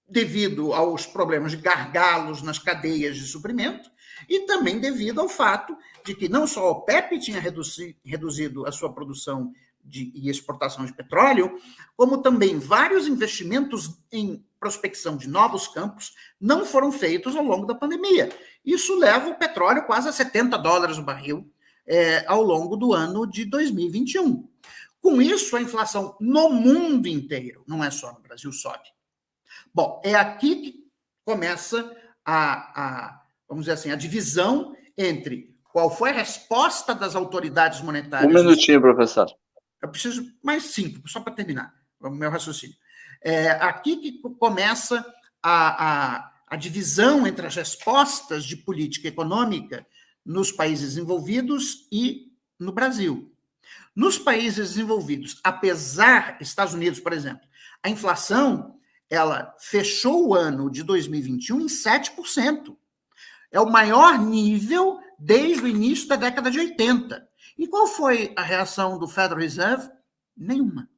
devido aos problemas de gargalos nas cadeias de suprimento e também devido ao fato de que não só a OPEP tinha reduzido a sua produção e exportação de petróleo, como também vários investimentos em prospecção de novos campos não foram feitos ao longo da pandemia. Isso leva o petróleo quase a $70 o barril ao longo do ano de 2021. Com isso, a inflação no mundo inteiro, não é só no Brasil, sobe. Bom, é aqui que começa vamos dizer assim, a divisão entre qual foi a resposta das autoridades monetárias... Um minutinho, professor. Eu preciso mais 5, só para terminar o meu raciocínio. Aqui que começa a divisão entre as respostas de política econômica nos países desenvolvidos e no Brasil. Nos países desenvolvidos, apesar, Estados Unidos, por exemplo, a inflação... ela fechou o ano de 2021 em 7%. É o maior nível desde o início da década de 80. E qual foi a reação do Federal Reserve? Nenhuma.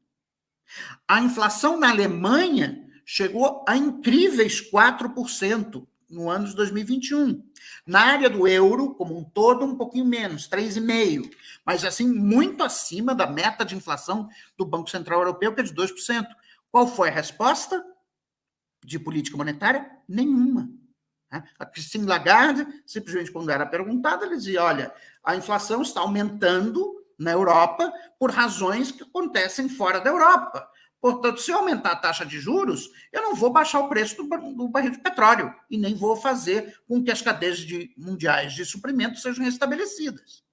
A inflação na Alemanha chegou a incríveis 4% no ano de 2021. Na área do euro, como um todo, um pouquinho menos, 3,5%. Mas, assim, muito acima da meta de inflação do Banco Central Europeu, que é de 2%. Qual foi a resposta de política monetária? Nenhuma. A Christine Lagarde, simplesmente quando era perguntada, ela dizia, olha, a inflação está aumentando na Europa por razões que acontecem fora da Europa. Portanto, se eu aumentar a taxa de juros, eu não vou baixar o preço do barril de petróleo e nem vou fazer com que as cadeias mundiais de suprimento sejam restabelecidas.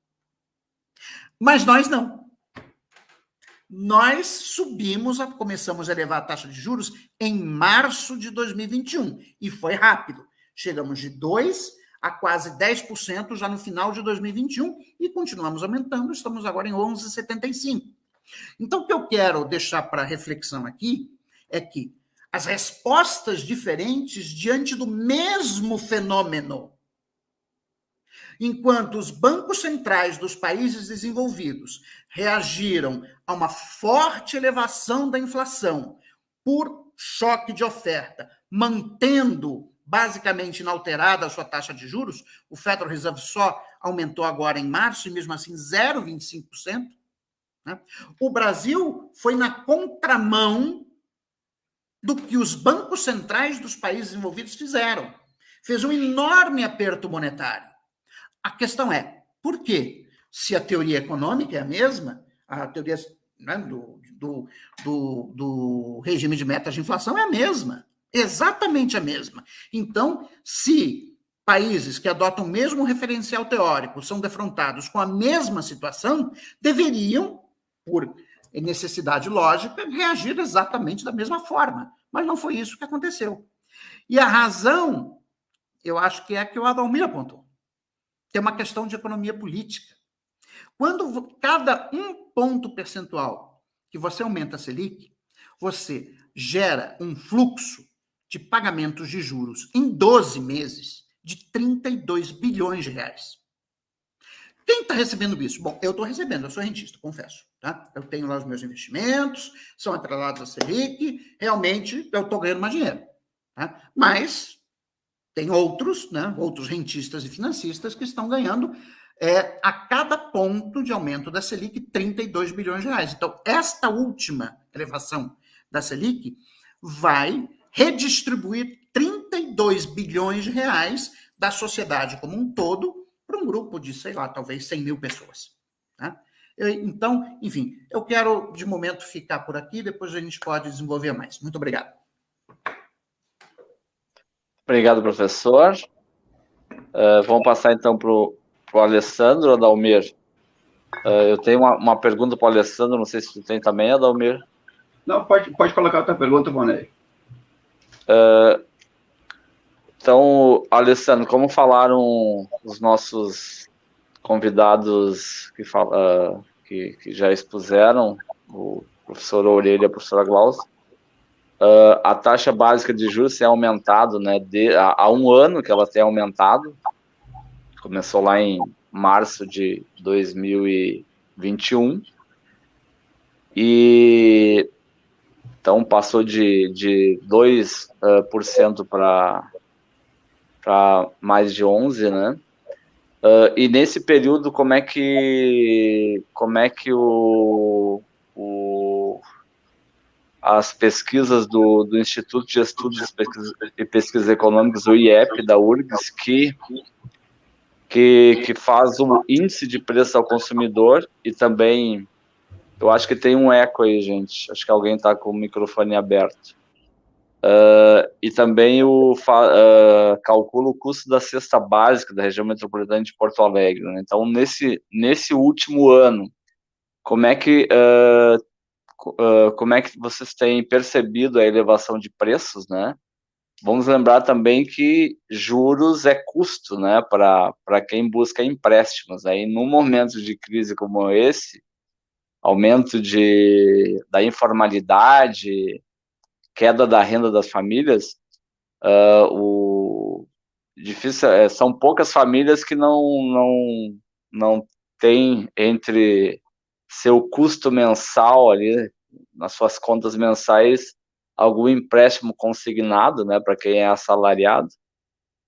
Mas nós não. Nós começamos a elevar a taxa de juros em março de 2021, e foi rápido. Chegamos de 2% a quase 10% já no final de 2021 e continuamos aumentando, estamos agora em 11,75%. Então, o que eu quero deixar para reflexão aqui é que as respostas diferentes diante do mesmo fenômeno, enquanto os bancos centrais dos países desenvolvidos reagiram a uma forte elevação da inflação por choque de oferta, mantendo basicamente inalterada a sua taxa de juros, o Federal Reserve só aumentou agora em março, e mesmo assim 0,25%, né? O Brasil foi na contramão do que os bancos centrais dos países desenvolvidos fizeram. Fez um enorme aperto monetário. A questão é, por quê? Se a teoria econômica é a mesma, a teoria, né, do regime de metas de inflação é a mesma, exatamente a mesma. Então, se países que adotam o mesmo referencial teórico são defrontados com a mesma situação, deveriam, por necessidade lógica, reagir exatamente da mesma forma. Mas não foi isso que aconteceu. E a razão, eu acho que é a que o Adalmir apontou. Tem uma questão de economia política. Quando cada 1 ponto percentual que você aumenta a Selic, você gera um fluxo de pagamentos de juros em 12 meses de 32 bilhões de reais. Quem está recebendo isso? Bom, eu estou recebendo, eu sou rentista, confesso. Tá? Eu tenho lá os meus investimentos, são atrelados à Selic, realmente eu estou ganhando mais dinheiro. Tá? Mas tem outros, né, outros rentistas e financistas que estão ganhando a cada ponto de aumento da Selic 32 bilhões de reais. Então, esta última elevação da Selic vai redistribuir 32 bilhões de reais da sociedade como um todo para um grupo de, sei lá, talvez 100 mil pessoas. Tá? Então, enfim, eu quero, de momento, ficar por aqui, depois a gente pode desenvolver mais. Muito obrigado. Obrigado, professor. Vamos passar, então, para o Alessandro, Adalmir. Eu tenho uma pergunta para o Alessandro, não sei se tu tem também, Adalmir. Não, pode colocar outra pergunta, Vonei. Então, Alessandro, como falaram os nossos convidados que já expuseram, o professor Aurélio e a professora Glaucia, a taxa básica de juros tem aumentado, né? Há um ano que ela tem aumentado, começou lá em março de 2021, e então passou de 2% para mais de 11%, né? E nesse período, como é que as pesquisas do Instituto de Estudos e Pesquisas Econômicas, o IEP, da URGS, que faz o índice de preço ao consumidor, e também, eu acho que tem um eco aí, gente, acho que alguém está com o microfone aberto. E também calcula o custo da cesta básica da região metropolitana de Porto Alegre, né? Então, nesse último ano, como é que vocês têm percebido a elevação de preços, né? Vamos lembrar também que juros é custo, né, para quem busca empréstimos. Aí, num momento de crise como esse, aumento da informalidade, queda da renda das famílias, são poucas famílias que não têm entre seu custo mensal ali, nas suas contas mensais, algum empréstimo consignado, né, para quem é assalariado,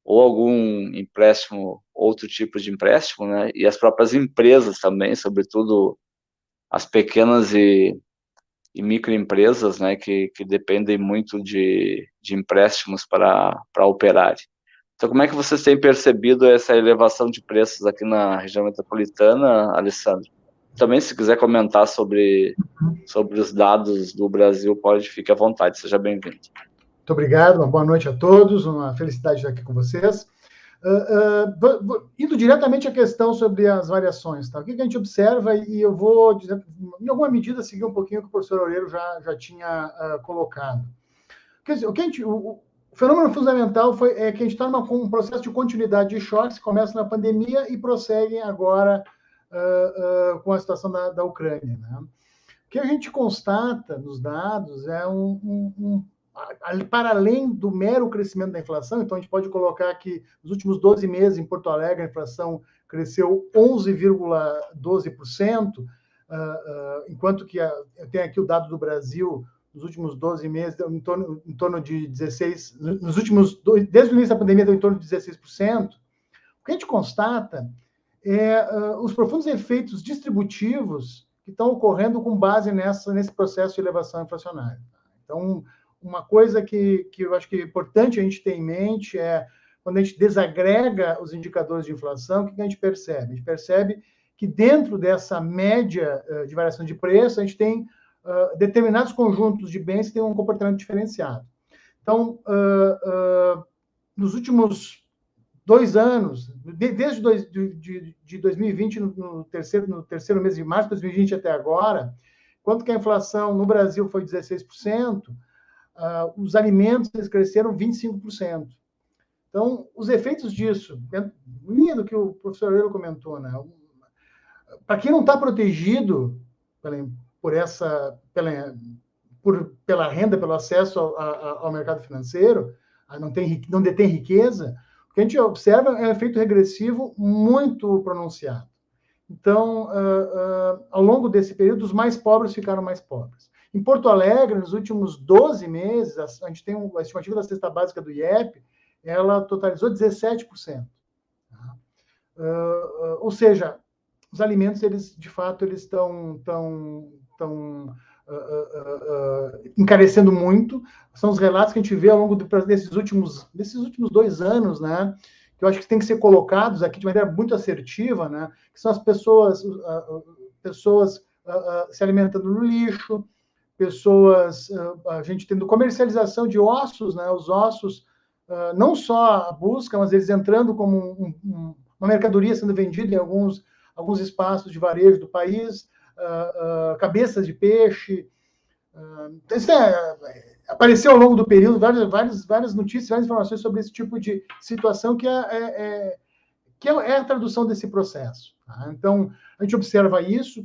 ou algum empréstimo, outro tipo de empréstimo, né, e as próprias empresas também, sobretudo as pequenas e microempresas, né, que dependem muito de empréstimos para operar. Então, como é que vocês têm percebido essa elevação de preços aqui na região metropolitana, Alessandro? Também, se quiser comentar sobre os dados do Brasil, fique à vontade, seja bem-vindo. Muito obrigado, uma boa noite a todos, uma felicidade de estar aqui com vocês. Indo diretamente à questão sobre as variações, tá? O que a gente observa, e eu vou, em alguma medida, seguir um pouquinho o que o professor Aurélio já tinha colocado. O fenômeno fundamental é que a gente está num processo de continuidade de choques, começa na pandemia e prosseguem agora com a situação da Ucrânia, né? O que a gente constata nos dados é para além do mero crescimento da inflação, então a gente pode colocar que nos últimos 12 meses em Porto Alegre a inflação cresceu 11,12%, enquanto que eu tenho aqui o dado do Brasil, nos últimos 12 meses, em torno de 16%, desde o início da pandemia deu em torno de 16%. O que a gente constata os profundos efeitos distributivos que estão ocorrendo com base nesse processo de elevação inflacionária. Então, uma coisa que eu acho que é importante a gente ter em mente é, quando a gente desagrega os indicadores de inflação, o que a gente percebe? A gente percebe que dentro dessa média de variação de preço, a gente tem determinados conjuntos de bens que têm um comportamento diferenciado. Então, nos últimos 2 anos, desde 2020, no terceiro mês de março de 2020 até agora, quanto que a inflação no Brasil foi 16%, os alimentos eles cresceram 25%. Então, os efeitos disso, linha do que o professor Aurélio comentou, né? Para quem não está protegido pela renda, pelo acesso ao mercado financeiro, não detém riqueza, o que a gente observa é um efeito regressivo muito pronunciado. Então, ao longo desse período, os mais pobres ficaram mais pobres. Em Porto Alegre, nos últimos 12 meses, a gente tem a estimativa da cesta básica do IEP, ela totalizou 17%. Ou seja, os alimentos, eles de fato, eles estão encarecendo muito. São os relatos que a gente vê ao longo desses últimos 2 anos, né? Que eu acho que tem que ser colocados aqui de maneira muito assertiva, né? Que são as pessoas pessoas se alimentando no lixo, pessoas, a gente tendo comercialização de ossos, né? Os ossos, não só a busca, mas eles entrando como uma mercadoria sendo vendida em alguns espaços de varejo do país, cabeças de peixe. Isso apareceu ao longo do período várias notícias, várias informações sobre esse tipo de situação que é a tradução desse processo. Tá? Então, a gente observa isso.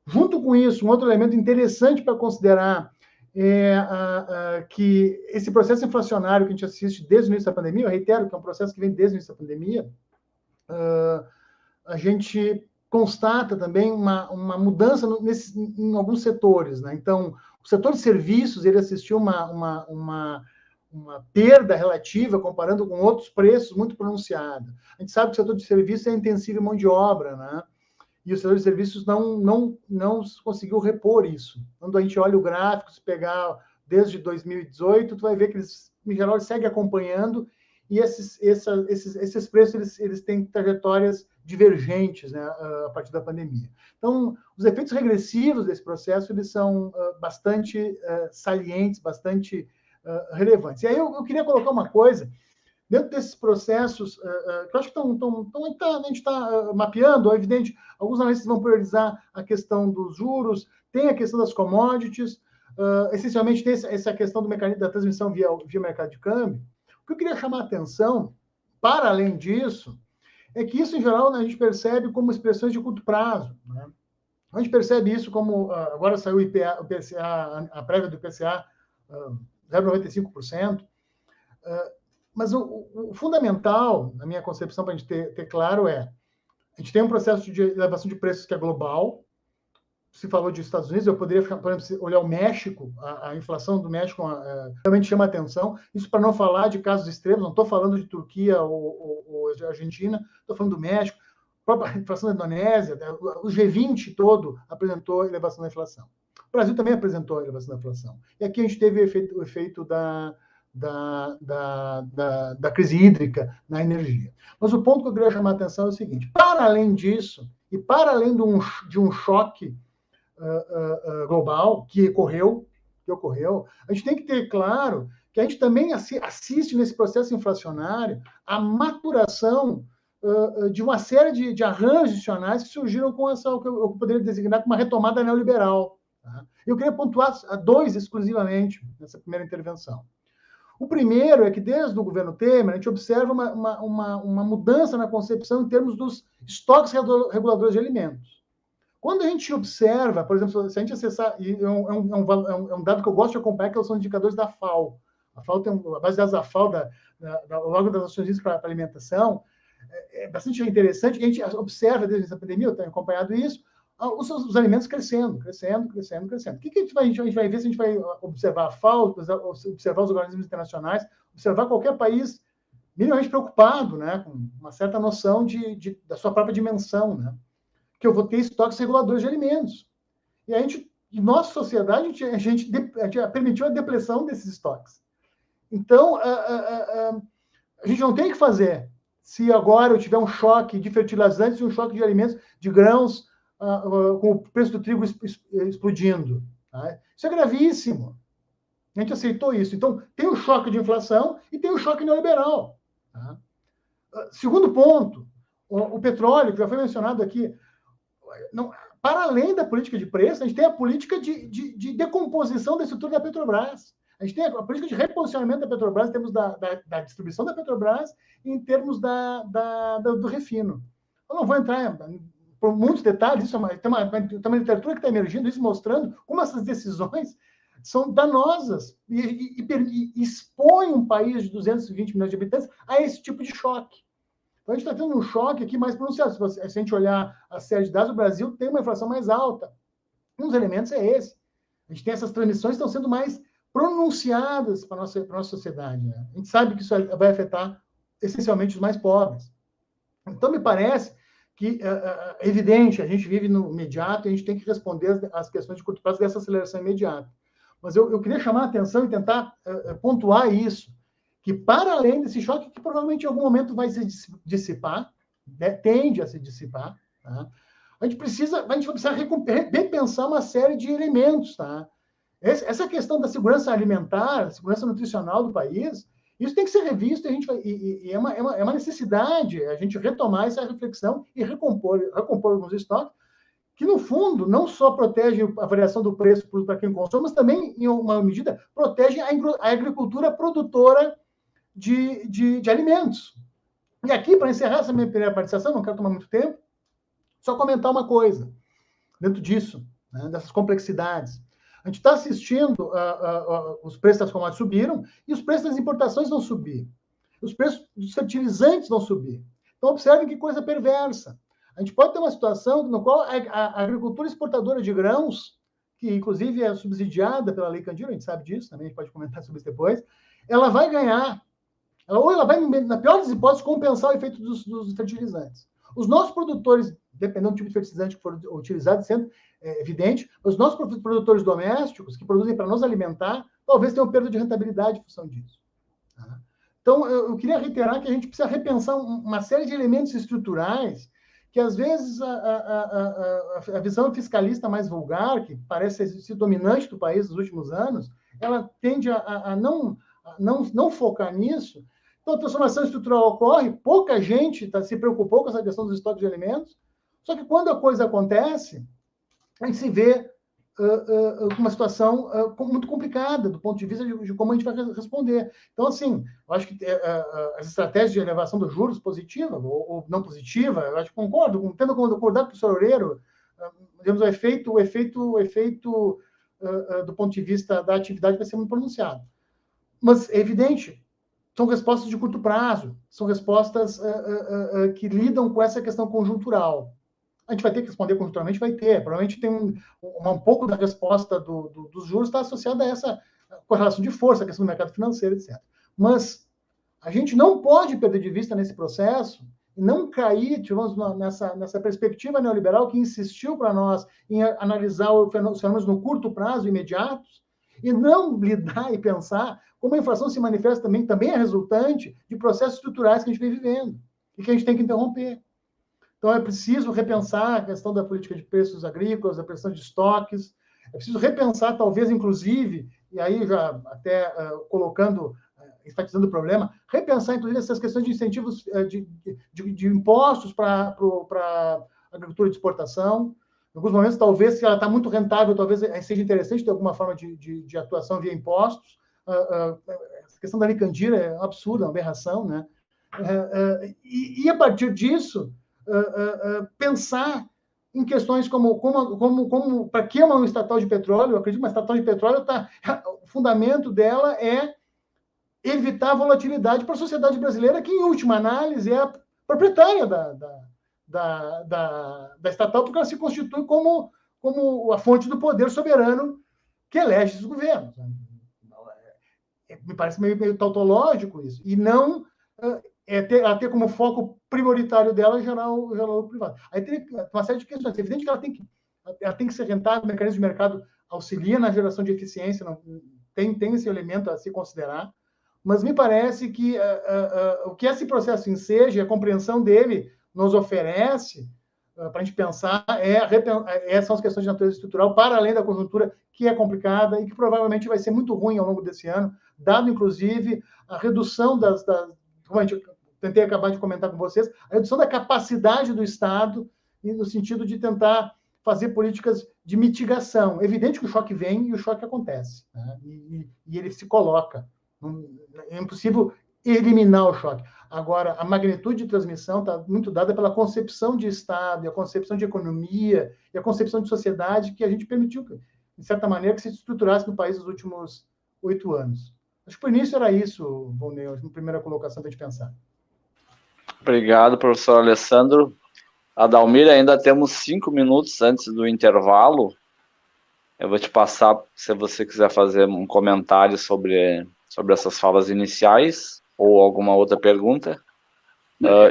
Junto com isso, um outro elemento interessante para considerar é que esse processo inflacionário que a gente assiste desde o início da pandemia, eu reitero que é um processo que vem desde o início da pandemia, a gente constata também uma mudança em alguns setores. Né? Então, o setor de serviços, ele assistiu uma perda relativa, comparando com outros preços, muito pronunciada. A gente sabe que o setor de serviços é intensivo em mão de obra, né? E o setor de serviços não conseguiu repor isso. Quando a gente olha o gráfico, se pegar desde 2018, tu vai ver que eles, em geral, seguem acompanhando, e esses preços eles têm trajetórias divergentes, né, a partir da pandemia. Então, os efeitos regressivos desse processo eles são bastante salientes, bastante relevantes. E aí eu queria colocar uma coisa, dentro desses processos, que eu acho que a gente está mapeando, é evidente, alguns analistas vão priorizar a questão dos juros, tem a questão das commodities, essencialmente tem essa questão do mecanismo da transmissão via mercado de câmbio. O que eu queria chamar a atenção, para além disso, é que isso, em geral, né, a gente percebe como expressões de curto prazo. Né? A gente percebe isso como, agora saiu o PCA, a prévia do IPCA, 0,95%, mas o fundamental, na minha concepção, para a gente ter claro, a gente tem um processo de elevação de preços que é global. Se falou dos Estados Unidos, eu poderia, por exemplo, olhar o México, a inflação do México realmente chama atenção. Isso para não falar de casos extremos, não estou falando de Turquia ou Argentina, estou falando do México, a própria inflação da Indonésia, o G20 todo apresentou elevação da inflação. O Brasil também apresentou a elevação da inflação. E aqui a gente teve o efeito da crise hídrica na energia. Mas o ponto que eu queria chamar a atenção é o seguinte: para além disso, e para além de um choque global que ocorreu, a gente tem que ter claro que a gente também assiste nesse processo inflacionário a maturação de uma série de arranjos institucionais que surgiram com essa, o que eu poderia designar como uma retomada neoliberal. Tá? Eu queria pontuar dois exclusivamente nessa primeira intervenção. O primeiro é que, desde o governo Temer, a gente observa uma mudança na concepção em termos dos estoques reguladores de alimentos. Quando a gente observa, por exemplo, se a gente acessar, é um dado que eu gosto de acompanhar, que são indicadores da FAO. A FAO tem a base de dados da FAO, do Órgão das Nações Unidas para a Alimentação, é bastante interessante, que a gente observa desde essa pandemia, eu tenho acompanhado isso, os alimentos crescendo. O que a gente vai ver se a gente vai observar a FAO, observar os organismos internacionais, observar qualquer país minimamente preocupado, né, com uma certa noção da sua própria dimensão, né, que eu vou ter estoques reguladores de alimentos. E a gente, em nossa sociedade, a gente permitiu a depressão desses estoques. Então, a gente não tem o que fazer se agora eu tiver um choque de fertilizantes e um choque de alimentos, de grãos, com o preço do trigo explodindo. Tá? Isso é gravíssimo. A gente aceitou isso. Então, tem o choque de inflação e tem o choque neoliberal. Tá? Segundo ponto, o petróleo, que já foi mencionado aqui, para além da política de preço, a gente tem a política de decomposição da estrutura da Petrobras. A gente tem a política de reposicionamento da Petrobras em termos da distribuição da Petrobras e em termos do refino. Eu não vou entrar por muitos detalhes, tem uma literatura que está emergindo, isso mostrando como essas decisões são danosas e expõem um país de 220 milhões de habitantes a esse tipo de choque. Então, a gente está tendo um choque aqui mais pronunciado. Se a gente olhar a série de dados, o Brasil tem uma inflação mais alta. Um dos elementos é esse. A gente tem essas transmissões que estão sendo mais pronunciadas para a nossa sociedade. Né? A gente sabe que isso vai afetar essencialmente os mais pobres. Então, me parece que é evidente, a gente vive no imediato e a gente tem que responder às questões de curto prazo dessa aceleração imediata. Mas eu queria chamar a atenção e tentar pontuar isso, que para além desse choque, que provavelmente em algum momento vai se dissipar, né, tende a se dissipar, tá? a gente vai precisar repensar uma série de elementos, tá? Essa questão da segurança alimentar, segurança nutricional do país, isso tem que ser revisto, é uma necessidade a gente retomar essa reflexão e recompor alguns estoques, que, no fundo, não só protege a variação do preço para quem consome, mas também, em uma medida, protege a agricultura produtora de alimentos. E aqui, para encerrar essa minha primeira participação, não quero tomar muito tempo, só comentar uma coisa dentro disso, né, dessas complexidades. A gente está assistindo, os preços das commodities subiram e os preços das importações vão subir. Os preços dos fertilizantes vão subir. Então, observem que coisa perversa. A gente pode ter uma situação no qual a agricultura exportadora de grãos, que inclusive é subsidiada pela Lei Candir, a gente sabe disso, também a gente pode comentar sobre isso depois, ela vai ganhar, ou ela vai, na pior das hipóteses, compensar o efeito dos fertilizantes. Os nossos produtores, dependendo do tipo de fertilizante que for utilizado, sendo evidente, os nossos produtores domésticos, que produzem para nos alimentar, talvez tenham perda de rentabilidade em função disso. Tá? Então, eu queria reiterar que a gente precisa repensar uma série de elementos estruturais que, às vezes, a visão fiscalista mais vulgar, que parece ser dominante do país nos últimos anos, ela tende a não focar nisso. Então, a transformação estrutural ocorre, pouca gente se preocupou com essa questão dos estoques de alimentos, só que quando a coisa acontece, a gente se vê uma situação muito complicada do ponto de vista de como a gente vai responder. Então, assim, eu acho que as estratégias de elevação dos juros positiva ou não positiva, eu acho que concordo, tendo como concordar com o professor Oreiro, digamos, o efeito do ponto de vista da atividade vai ser muito pronunciado. Mas, é evidente, são respostas de curto prazo, são respostas que lidam com essa questão conjuntural. A gente vai ter que responder conjunturalmente, vai ter. Provavelmente tem um pouco da resposta dos juros está associada a essa correlação de força, a questão do mercado financeiro, etc. Mas a gente não pode perder de vista nesse processo e não cair, digamos, nessa perspectiva neoliberal que insistiu para nós em analisar os fenômenos no curto prazo, imediatos, e não lidar e pensar como a inflação se manifesta também é resultante de processos estruturais que a gente vem vivendo e que a gente tem que interromper. Então, é preciso repensar a questão da política de preços agrícolas, a questão de estoques, é preciso repensar, talvez, inclusive, e aí já até enfatizando o problema, repensar, inclusive, essas questões de incentivos de impostos para a agricultura de exportação. Em alguns momentos, talvez, se ela está muito rentável, talvez seja interessante ter alguma forma de atuação via impostos. A questão da Lei Candir é absurda, é uma aberração, né? E a partir disso, pensar em questões como para que uma estatal de petróleo? Eu acredito que uma estatal de petróleo o fundamento dela é evitar a volatilidade para a sociedade brasileira, que, em última análise, é a proprietária da estatal, porque ela se constitui como a fonte do poder soberano que elege esses governos. Me parece meio tautológico isso. E não ela ter como foco prioritário dela gerar o privado. Aí tem uma série de questões. É evidente que ela tem que ser rentável, o mecanismo de mercado auxilia na geração de eficiência, tem esse elemento a se considerar, mas me parece que o que esse processo enseja, a compreensão dele nos oferece, para a gente pensar, são as questões de natureza estrutural, para além da conjuntura, que é complicada e que provavelmente vai ser muito ruim ao longo desse ano, dado, inclusive, a redução como a gente tentei acabar de comentar com vocês, a redução da capacidade do Estado no sentido de tentar fazer políticas de mitigação. É evidente que o choque vem e o choque acontece, né? E ele se coloca. É impossível eliminar o choque. Agora, a magnitude de transmissão está muito dada pela concepção de Estado, e a concepção de economia, e a concepção de sociedade que a gente permitiu, de certa maneira, que se estruturasse no país nos últimos 8 anos. Acho que por início era isso, Volney, a primeira colocação para a gente pensar. Obrigado, professor Alessandro. Adalmir, ainda temos 5 minutos antes do intervalo. Eu vou te passar, se você quiser fazer um comentário sobre essas falas iniciais, ou alguma outra pergunta.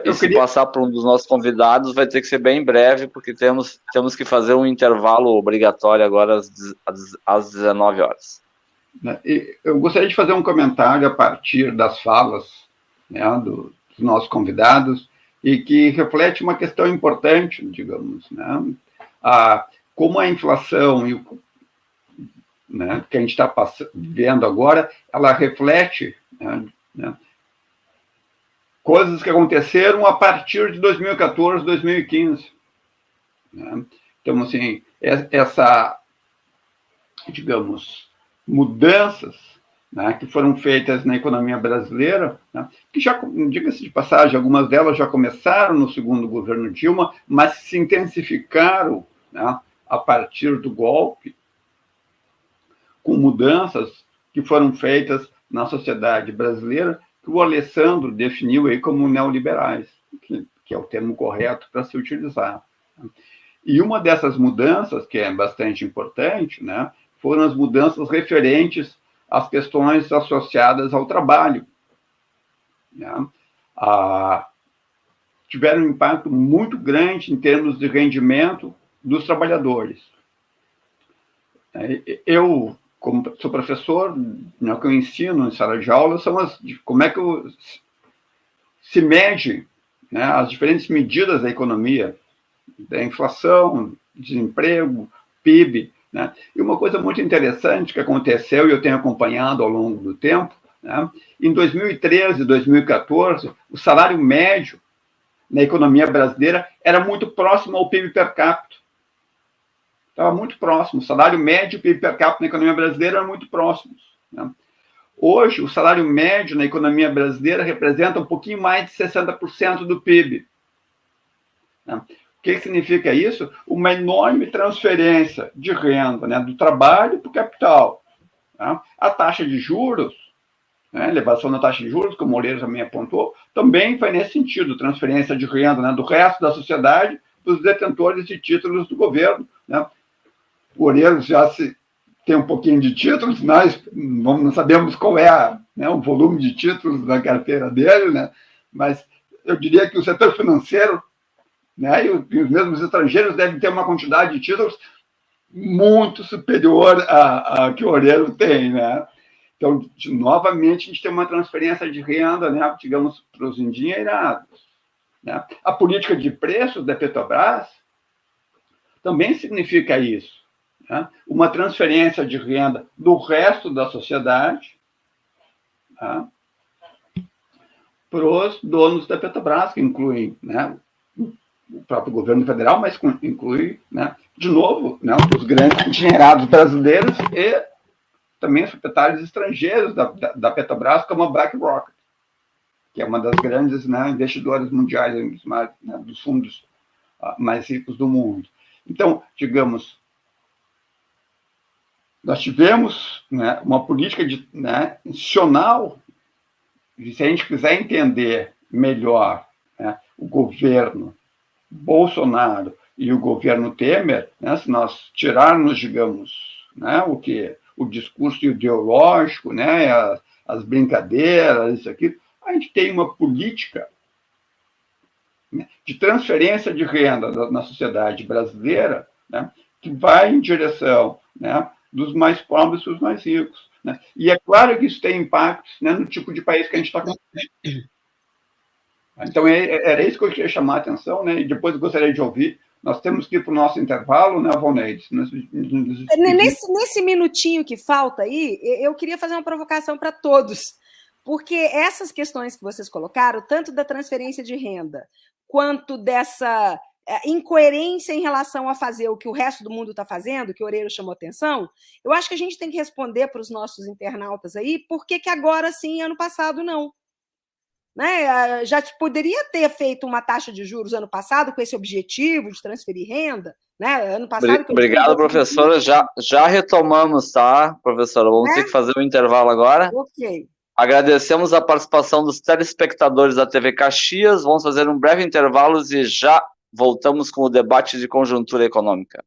E se passar para um dos nossos convidados, vai ter que ser bem breve, porque temos que fazer um intervalo obrigatório agora às 19 horas. Eu gostaria de fazer um comentário a partir das falas, né, dos nossos convidados, e que reflete uma questão importante, digamos, né? Como a inflação e né, que a gente está vendo agora, ela reflete né, coisas que aconteceram a partir de 2014, 2015. Né? Então, assim, digamos, mudanças, né, que foram feitas na economia brasileira, né, que já, diga-se de passagem, algumas delas já começaram no segundo governo Dilma, mas se intensificaram, né, a partir do golpe, com mudanças que foram feitas na sociedade brasileira, que o Alessandro definiu aí como neoliberais, que é o termo correto para se utilizar. E uma dessas mudanças, que é bastante importante, né, foram as mudanças referentes às questões associadas ao trabalho. Né? Tiveram um impacto muito grande em termos de rendimento dos trabalhadores. Eu, como sou professor, o que eu ensino em sala de aula são como é que se mede, né, as diferentes medidas da economia, da inflação, desemprego, PIB. Né? E uma coisa muito interessante que aconteceu, e eu tenho acompanhado ao longo do tempo, né, em 2013 e 2014, o salário médio na economia brasileira era muito próximo ao PIB per capita. Estava muito próximo. O salário médio e o PIB per capita na economia brasileira eram muito próximos. Né? Hoje, o salário médio na economia brasileira representa um pouquinho mais de 60% do PIB. Né? O que significa isso? Uma enorme transferência de renda, né, do trabalho para o capital. Tá? A taxa de juros, né, elevação da taxa de juros, como o Moreira também apontou, também vai nesse sentido, transferência de renda, né, do resto da sociedade para os detentores de títulos do governo. Né? O Moreira já tem um pouquinho de títulos, nós não sabemos qual é o volume de títulos da carteira dele, né? Mas eu diria que o setor financeiro, né, e os mesmos estrangeiros devem ter uma quantidade de títulos muito superior a que o Moreira tem. Né? Então, novamente, a gente tem uma transferência de renda, né, digamos, para os endinheirados. Né? A política de preços da Petrobras também significa isso. Né? Uma transferência de renda do resto da sociedade, tá, para os donos da Petrobras, que incluem, né, o próprio governo federal, mas inclui, né, de novo, né, os grandes endinheirados brasileiros e também os proprietários estrangeiros da Petrobras, como a BlackRock, que é uma das grandes, né, investidoras mundiais, né, dos fundos mais ricos do mundo. Então, digamos, nós tivemos, né, uma política institucional, e se a gente quiser entender melhor, né, o governo Bolsonaro e o governo Temer, né, se nós tirarmos, digamos, né, o discurso ideológico, né, as brincadeiras, isso aqui, a gente tem uma política, né, de transferência de renda na sociedade brasileira, né, que vai em direção, né, dos mais pobres para os mais ricos. Né? E é claro que isso tem impactos, né, no tipo de país que a gente está construindo. Então, era isso que eu queria chamar a atenção, né, e depois eu gostaria de ouvir. Nós temos que ir para o nosso intervalo, né, Valneide? Nesse minutinho que falta aí, eu queria fazer uma provocação para todos, porque essas questões que vocês colocaram, tanto da transferência de renda, quanto dessa incoerência em relação a fazer o que o resto do mundo está fazendo, que o Moreira chamou atenção, eu acho que a gente tem que responder para os nossos internautas aí por que agora sim, ano passado não. Né? Já poderia ter feito uma taxa de juros ano passado com esse objetivo de transferir renda, né? Ano passado. Obrigado, professora. Já retomamos, tá, professora? Vamos ter que fazer um intervalo agora. Ok. Agradecemos a participação dos telespectadores da TV Caxias. Vamos fazer um breve intervalo e já voltamos com o debate de conjuntura econômica.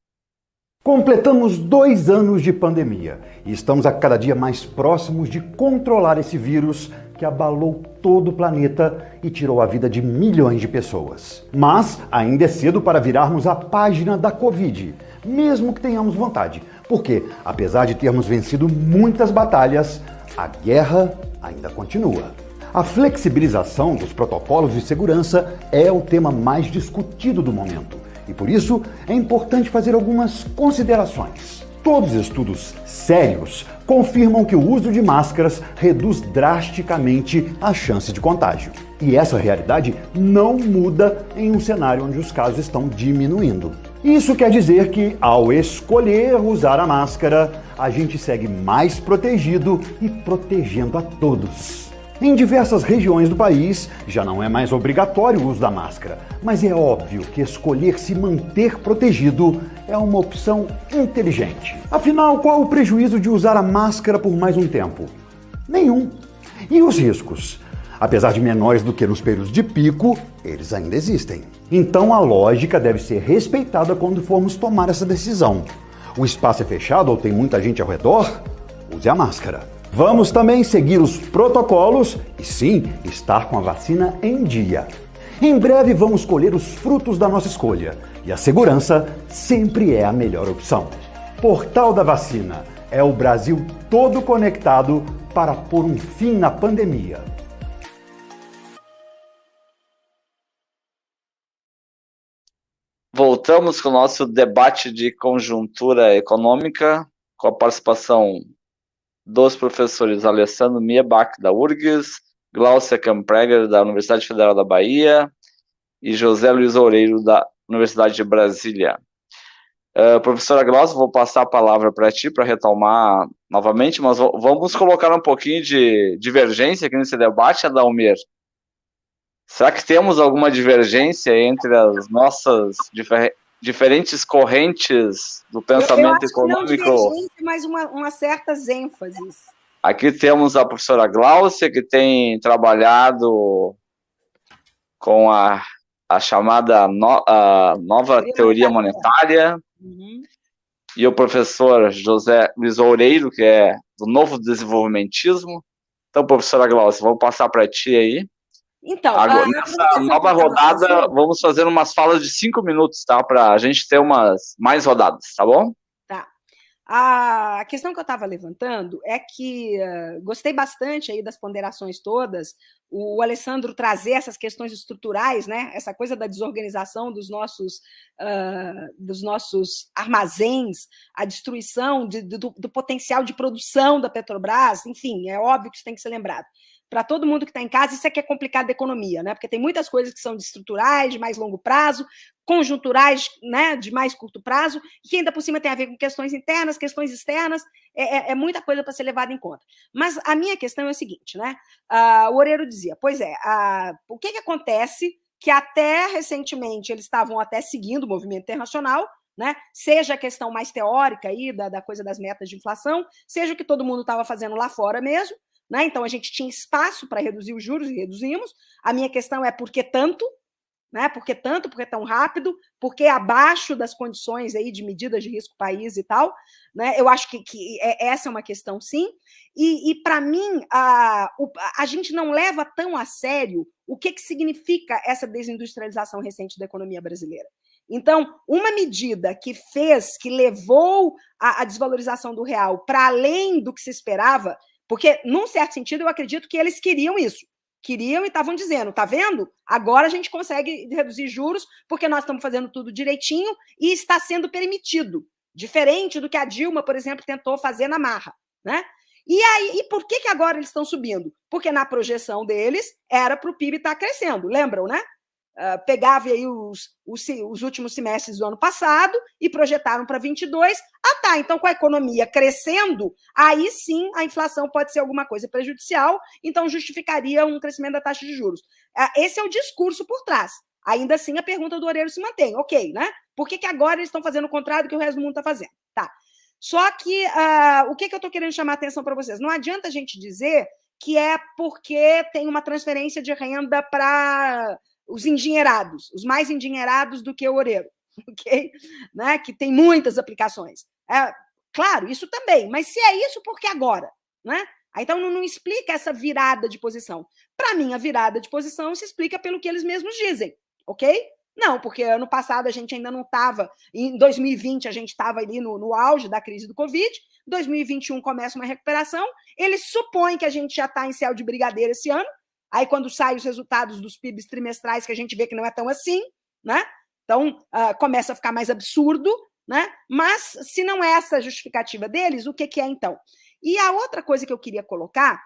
Completamos 2 anos de pandemia e estamos a cada dia mais próximos de controlar esse vírus que abalou todo o planeta e tirou a vida de milhões de pessoas. Mas ainda é cedo para virarmos a página da Covid, mesmo que tenhamos vontade, porque, apesar de termos vencido muitas batalhas, a guerra ainda continua. A flexibilização dos protocolos de segurança é o tema mais discutido do momento e, por isso, é importante fazer algumas considerações. Todos os estudos sérios confirmam que o uso de máscaras reduz drasticamente a chance de contágio. E essa realidade não muda em um cenário onde os casos estão diminuindo. Isso quer dizer que, ao escolher usar a máscara, a gente segue mais protegido e protegendo a todos. Em diversas regiões do país, já não é mais obrigatório o uso da máscara, mas é óbvio que escolher se manter protegido é uma opção inteligente. Afinal, qual o prejuízo de usar a máscara por mais um tempo? Nenhum. E os riscos? Apesar de menores do que nos períodos de pico, eles ainda existem. Então a lógica deve ser respeitada quando formos tomar essa decisão. O espaço é fechado ou tem muita gente ao redor? Use a máscara. Vamos também seguir os protocolos e sim, estar com a vacina em dia. Em breve vamos colher os frutos da nossa escolha e a segurança sempre é a melhor opção. Portal da Vacina é o Brasil todo conectado para pôr um fim na pandemia. Voltamos com o nosso debate de conjuntura econômica, com a participação dos professores Alessandro Miebach, da URGS, Glaucia Campreger, da Universidade Federal da Bahia, e José Luiz Oureiro, da Universidade de Brasília. Professora Glaucia, vou passar a palavra para ti, para retomar novamente, mas vamos colocar um pouquinho de divergência aqui nesse debate, Adalmir. Será que temos alguma divergência entre as nossas diferentes correntes do pensamento econômico? Não divergência, mas umas certas ênfases. Aqui temos a professora Glaucia, que tem trabalhado com a chamada nova teoria monetária, e o professor José Luiz Oureiro, que é do novo desenvolvimentismo. Então, professora Glaucia, vou passar para ti aí. Então, agora, nessa nova rodada, vamos fazer umas falas de 5 minutos, tá? Para a gente ter umas mais rodadas, tá bom? Tá. A questão que eu estava levantando é que gostei bastante aí das ponderações todas, o Alessandro trazer essas questões estruturais, né? Essa coisa da desorganização dos nossos armazéns, a destruição do potencial de produção da Petrobras, enfim, é óbvio que isso tem que ser lembrado. Para todo mundo que está em casa, isso aqui é complicado da economia, né? Porque tem muitas coisas que são estruturais, de mais longo prazo, conjunturais, né, de mais curto prazo, e que ainda por cima tem a ver com questões internas, questões externas, é muita coisa para ser levada em conta. Mas a minha questão é o seguinte, né? O Oureiro dizia, pois é, o que acontece que até recentemente eles estavam até seguindo o movimento internacional, né? Seja a questão mais teórica aí da coisa das metas de inflação, seja o que todo mundo estava fazendo lá fora mesmo, né? Então a gente tinha espaço para reduzir os juros e reduzimos. A minha questão é por que tanto? Né? Por que tanto? Por que tão rápido? Por que abaixo das condições aí de medidas de risco país e tal? Né? Eu acho que essa é uma questão, sim. E para mim, a gente não leva tão a sério o que significa essa desindustrialização recente da economia brasileira. Então, uma medida que levou a desvalorização do real para além do que se esperava, porque, num certo sentido, eu acredito que eles queriam isso. Queriam e estavam dizendo, tá vendo? Agora a gente consegue reduzir juros porque nós estamos fazendo tudo direitinho e está sendo permitido. Diferente do que a Dilma, por exemplo, tentou fazer na marra, né? E por que agora eles estão subindo? Porque na projeção deles era para o PIB estar crescendo, lembram, né? Pegava aí os últimos semestres do ano passado e projetaram para 22. Tá, então com a economia crescendo, aí sim a inflação pode ser alguma coisa prejudicial, então justificaria um crescimento da taxa de juros. Esse é o discurso por trás. Ainda assim, a pergunta do Oureiro se mantém. Ok, né? Por que agora eles estão fazendo o contrário do que o resto do mundo está fazendo? Tá. Só que o que eu estou querendo chamar a atenção para vocês? Não adianta a gente dizer que é porque tem uma transferência de renda para os endinheirados, os mais endinheirados do que o Oureiro, ok? Né? Que tem muitas aplicações. Claro, isso também, mas se é isso, por que agora? Né? Então não explica essa virada de posição. Para mim, a virada de posição se explica pelo que eles mesmos dizem, ok? Não, porque ano passado a gente ainda não estava, em 2020 a gente estava ali no auge da crise do Covid, 2021 começa uma recuperação, eles supõem que a gente já está em céu de brigadeiro esse ano, Aí, quando saem os resultados dos PIBs trimestrais, que a gente vê que não é tão assim, né? Então, começa a ficar mais absurdo, né? Mas, se não é essa a justificativa deles, o que é então? E a outra coisa que eu queria colocar,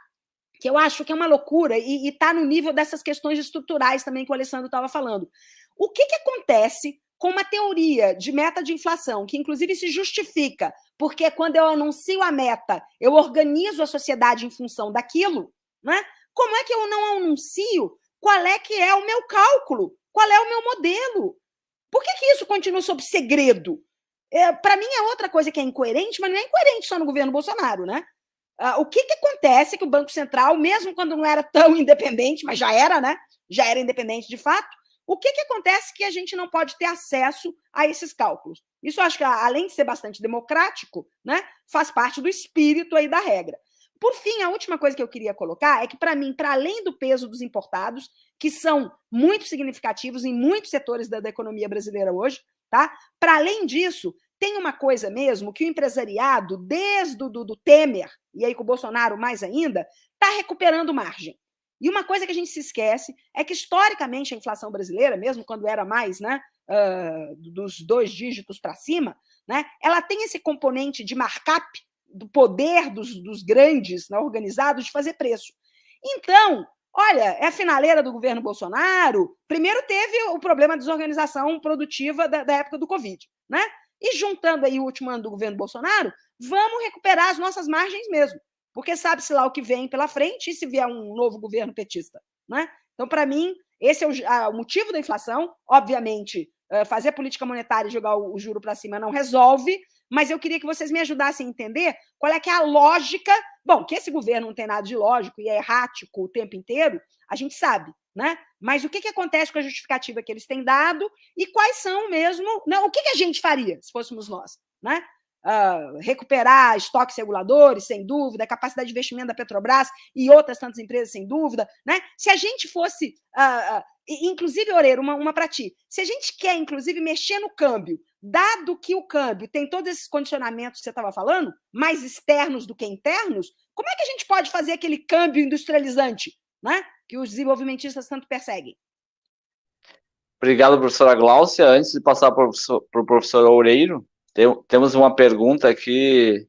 que eu acho que é uma loucura, e está no nível dessas questões estruturais também que o Alessandro estava falando. O que acontece com uma teoria de meta de inflação, que inclusive se justifica, porque quando eu anuncio a meta, eu organizo a sociedade em função daquilo, né? Como é que eu não anuncio qual é que é o meu cálculo? Qual é o meu modelo? Por que isso continua sob segredo? Para mim é outra coisa que é incoerente, mas não é incoerente só no governo Bolsonaro, né? O que acontece é que o Banco Central, mesmo quando não era tão independente, mas já era, né? Já era independente de fato, o que acontece que a gente não pode ter acesso a esses cálculos? Isso eu acho que, além de ser bastante democrático, né, faz parte do espírito aí da regra. Por fim, a última coisa que eu queria colocar é que, para mim, para além do peso dos importados, que são muito significativos em muitos setores da economia brasileira hoje, tá? Para além disso, tem uma coisa mesmo que o empresariado, desde o Temer, e aí com o Bolsonaro mais ainda, está recuperando margem. E uma coisa que a gente se esquece é que, historicamente, a inflação brasileira, mesmo quando era mais, né, dos 2 dígitos para cima, né, ela tem esse componente de markup, do poder dos grandes, né, organizados, de fazer preço. Então, olha, é a finaleira do governo Bolsonaro. Primeiro teve o problema da desorganização produtiva da época do Covid, né? E juntando aí o último ano do governo Bolsonaro, vamos recuperar as nossas margens mesmo, porque sabe-se lá o que vem pela frente e se vier um novo governo petista, né? Então, para mim, esse é o motivo da inflação. Obviamente, fazer política monetária e jogar o juro para cima não resolve, mas eu queria que vocês me ajudassem a entender qual é que é a lógica. Bom, que esse governo não tem nada de lógico e é errático o tempo inteiro, a gente sabe, né? Mas o que acontece com a justificativa que eles têm dado e quais são mesmo... Não, o que a gente faria se fôssemos nós, né? Recuperar estoques reguladores, sem dúvida, capacidade de investimento da Petrobras e outras tantas empresas, sem dúvida, né? Se a gente fosse... inclusive, Oreiro, uma para ti. Se a gente quer, inclusive, mexer no câmbio, dado que o câmbio tem todos esses condicionamentos que você estava falando, mais externos do que internos, como é que a gente pode fazer aquele câmbio industrializante, né, que os desenvolvimentistas tanto perseguem? Obrigado, professora Gláucia. Antes de passar para o professor Oreiro, temos uma pergunta aqui,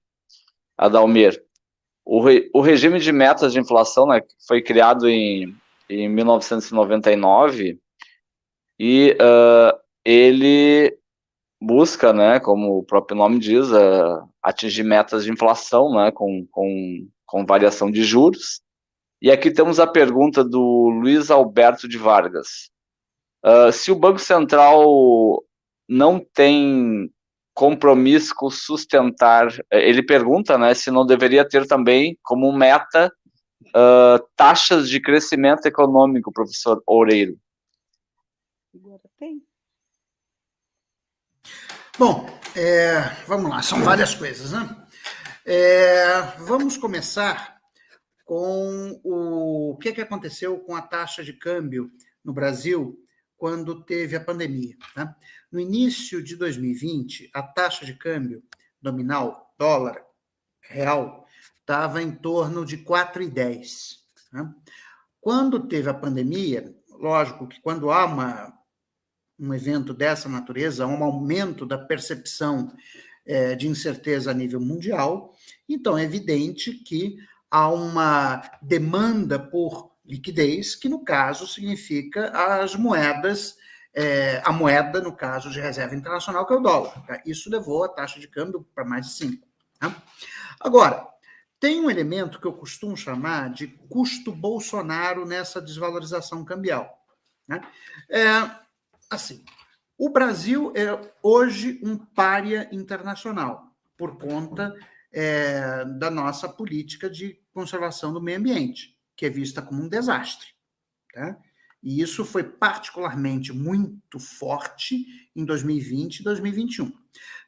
Adalmir. O regime de metas de inflação, né, foi criado em 1999 e ele busca, né, como o próprio nome diz, atingir metas de inflação, né, com variação de juros. E aqui temos a pergunta do Luiz Alberto de Vargas. Se o Banco Central não tem compromisso com sustentar, ele pergunta, né, se não deveria ter também como meta taxas de crescimento econômico, professor Oreiro. Agora tem. Bom, vamos lá, são várias coisas, né? Vamos começar com o que aconteceu com a taxa de câmbio no Brasil quando teve a pandemia, tá? No início de 2020, a taxa de câmbio nominal, dólar, real, estava em torno de 4,10. Né? Quando teve a pandemia, lógico que quando há um evento dessa natureza, há um aumento da percepção de incerteza a nível mundial, então é evidente que há uma demanda por liquidez, que no caso significa as moedas, a moeda, no caso de reserva internacional, que é o dólar. Tá? Isso levou a taxa de câmbio para mais de 5. Tá? Agora, tem um elemento que eu costumo chamar de custo Bolsonaro nessa desvalorização cambial. Né? Assim, o Brasil é hoje um pária internacional, por conta da nossa política de conservação do meio ambiente, que é vista como um desastre. Tá? E isso foi particularmente muito forte em 2020 e 2021.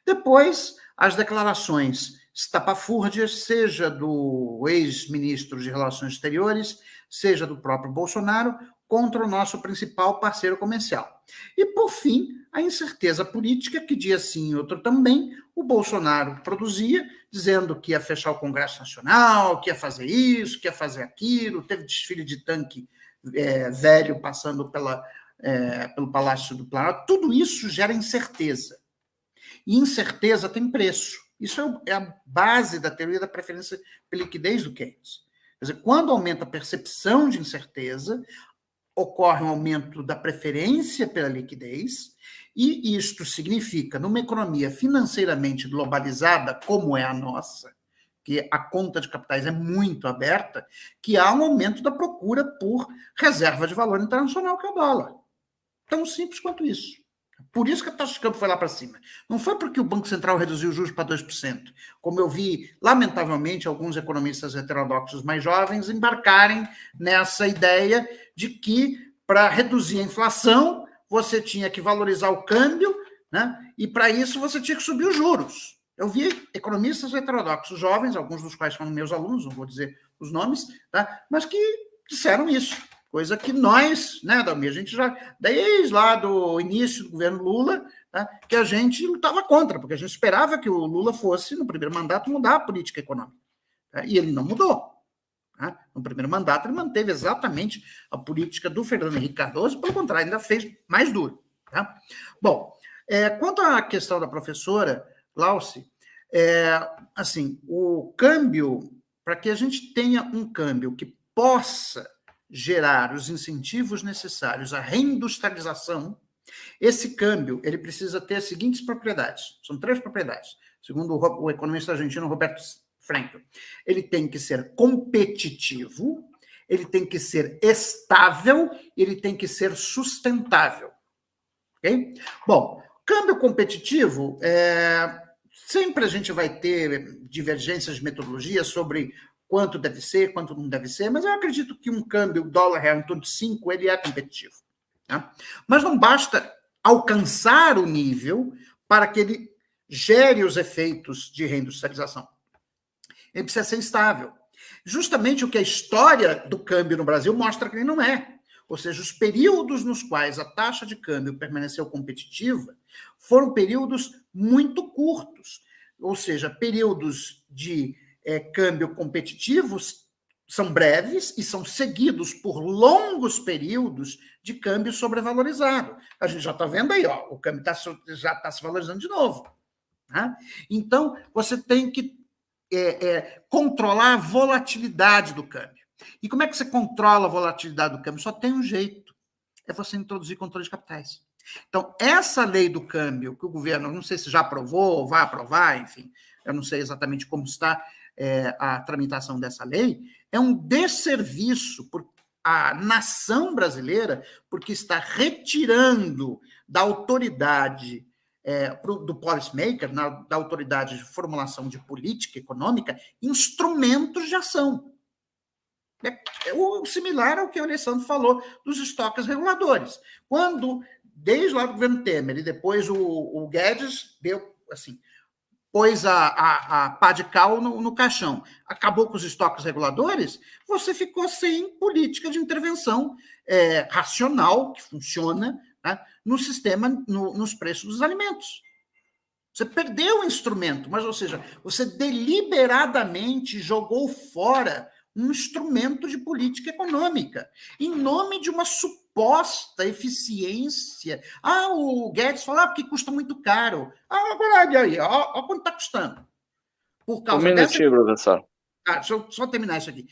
Depois, as declarações estapafúrdias, seja do ex-ministro de Relações Exteriores, seja do próprio Bolsonaro, contra o nosso principal parceiro comercial. E, por fim, a incerteza política, que dia sim e outro também, o Bolsonaro produzia, dizendo que ia fechar o Congresso Nacional, que ia fazer isso, que ia fazer aquilo, teve desfile de tanque velho passando pelo Palácio do Planalto, tudo isso gera incerteza. E incerteza tem preço. Isso é a base da teoria da preferência pela liquidez do Keynes. Quer dizer, quando aumenta a percepção de incerteza, ocorre um aumento da preferência pela liquidez, e isto significa, numa economia financeiramente globalizada, como é a nossa, que a conta de capitais é muito aberta, que há um aumento da procura por reserva de valor internacional, que é o dólar. Tão simples quanto isso. Por isso que a taxa de câmbio foi lá para cima. Não foi porque o Banco Central reduziu os juros para 2%, como eu vi, lamentavelmente, alguns economistas heterodoxos mais jovens embarcarem nessa ideia de que, para reduzir a inflação, você tinha que valorizar o câmbio, né? E, para isso, você tinha que subir os juros. Eu vi economistas heterodoxos jovens, alguns dos quais são meus alunos, não vou dizer os nomes, tá? Mas que disseram isso. Coisa que nós, né, Dalmir, a gente já, desde lá do início do governo Lula, tá, que a gente lutava contra, porque a gente esperava que o Lula fosse, no primeiro mandato, mudar a política econômica. Tá? E ele não mudou. Tá? No primeiro mandato, ele manteve exatamente a política do Fernando Henrique Cardoso, pelo contrário, ainda fez mais duro. Tá? Bom, quanto à questão da professora Glauci, assim, o câmbio, para que a gente tenha um câmbio que possa gerar os incentivos necessários à reindustrialização, esse câmbio ele precisa ter as seguintes propriedades. São 3 propriedades, segundo o economista argentino Roberto Frankel. Ele tem que ser competitivo, ele tem que ser estável, ele tem que ser sustentável. Ok? Bom, câmbio competitivo, sempre a gente vai ter divergências de metodologia sobre quanto deve ser, quanto não deve ser, mas eu acredito que um câmbio dólar-real em torno de 5, ele é competitivo. Tá? Mas não basta alcançar o nível para que ele gere os efeitos de reindustrialização. Ele precisa ser estável. Justamente o que a história do câmbio no Brasil mostra que ele não é. Ou seja, os períodos nos quais a taxa de câmbio permaneceu competitiva foram períodos muito curtos. Ou seja, períodos de câmbio competitivos são breves e são seguidos por longos períodos de câmbio sobrevalorizado. A gente já está vendo aí, ó, o câmbio já está se valorizando de novo. Tá? Então, você tem que controlar a volatilidade do câmbio. E como é que você controla a volatilidade do câmbio? Só tem um jeito, é você introduzir controle de capitais. Então, essa lei do câmbio que o governo, não sei se já aprovou ou vai aprovar, enfim, eu não sei exatamente como está a tramitação dessa lei, é um desserviço por a nação brasileira, porque está retirando da autoridade do policymaker, da autoridade de formulação de política econômica, instrumentos de ação. O similar ao que o Alessandro falou dos estoques reguladores. Quando, desde lá do governo Temer, e depois o Guedes deu, assim, pôs a pá de cal no caixão, acabou com os estoques reguladores, você ficou sem política de intervenção racional, que funciona, né, no sistema, nos preços dos alimentos. Você perdeu o instrumento, mas, ou seja, você deliberadamente jogou fora um instrumento de política econômica, em nome de uma suposta eficiência. O Guedes falou, porque custa muito caro. Agora olha aí, olha quanto está custando. Por causa dessa... professor. Deixa eu só terminar isso aqui.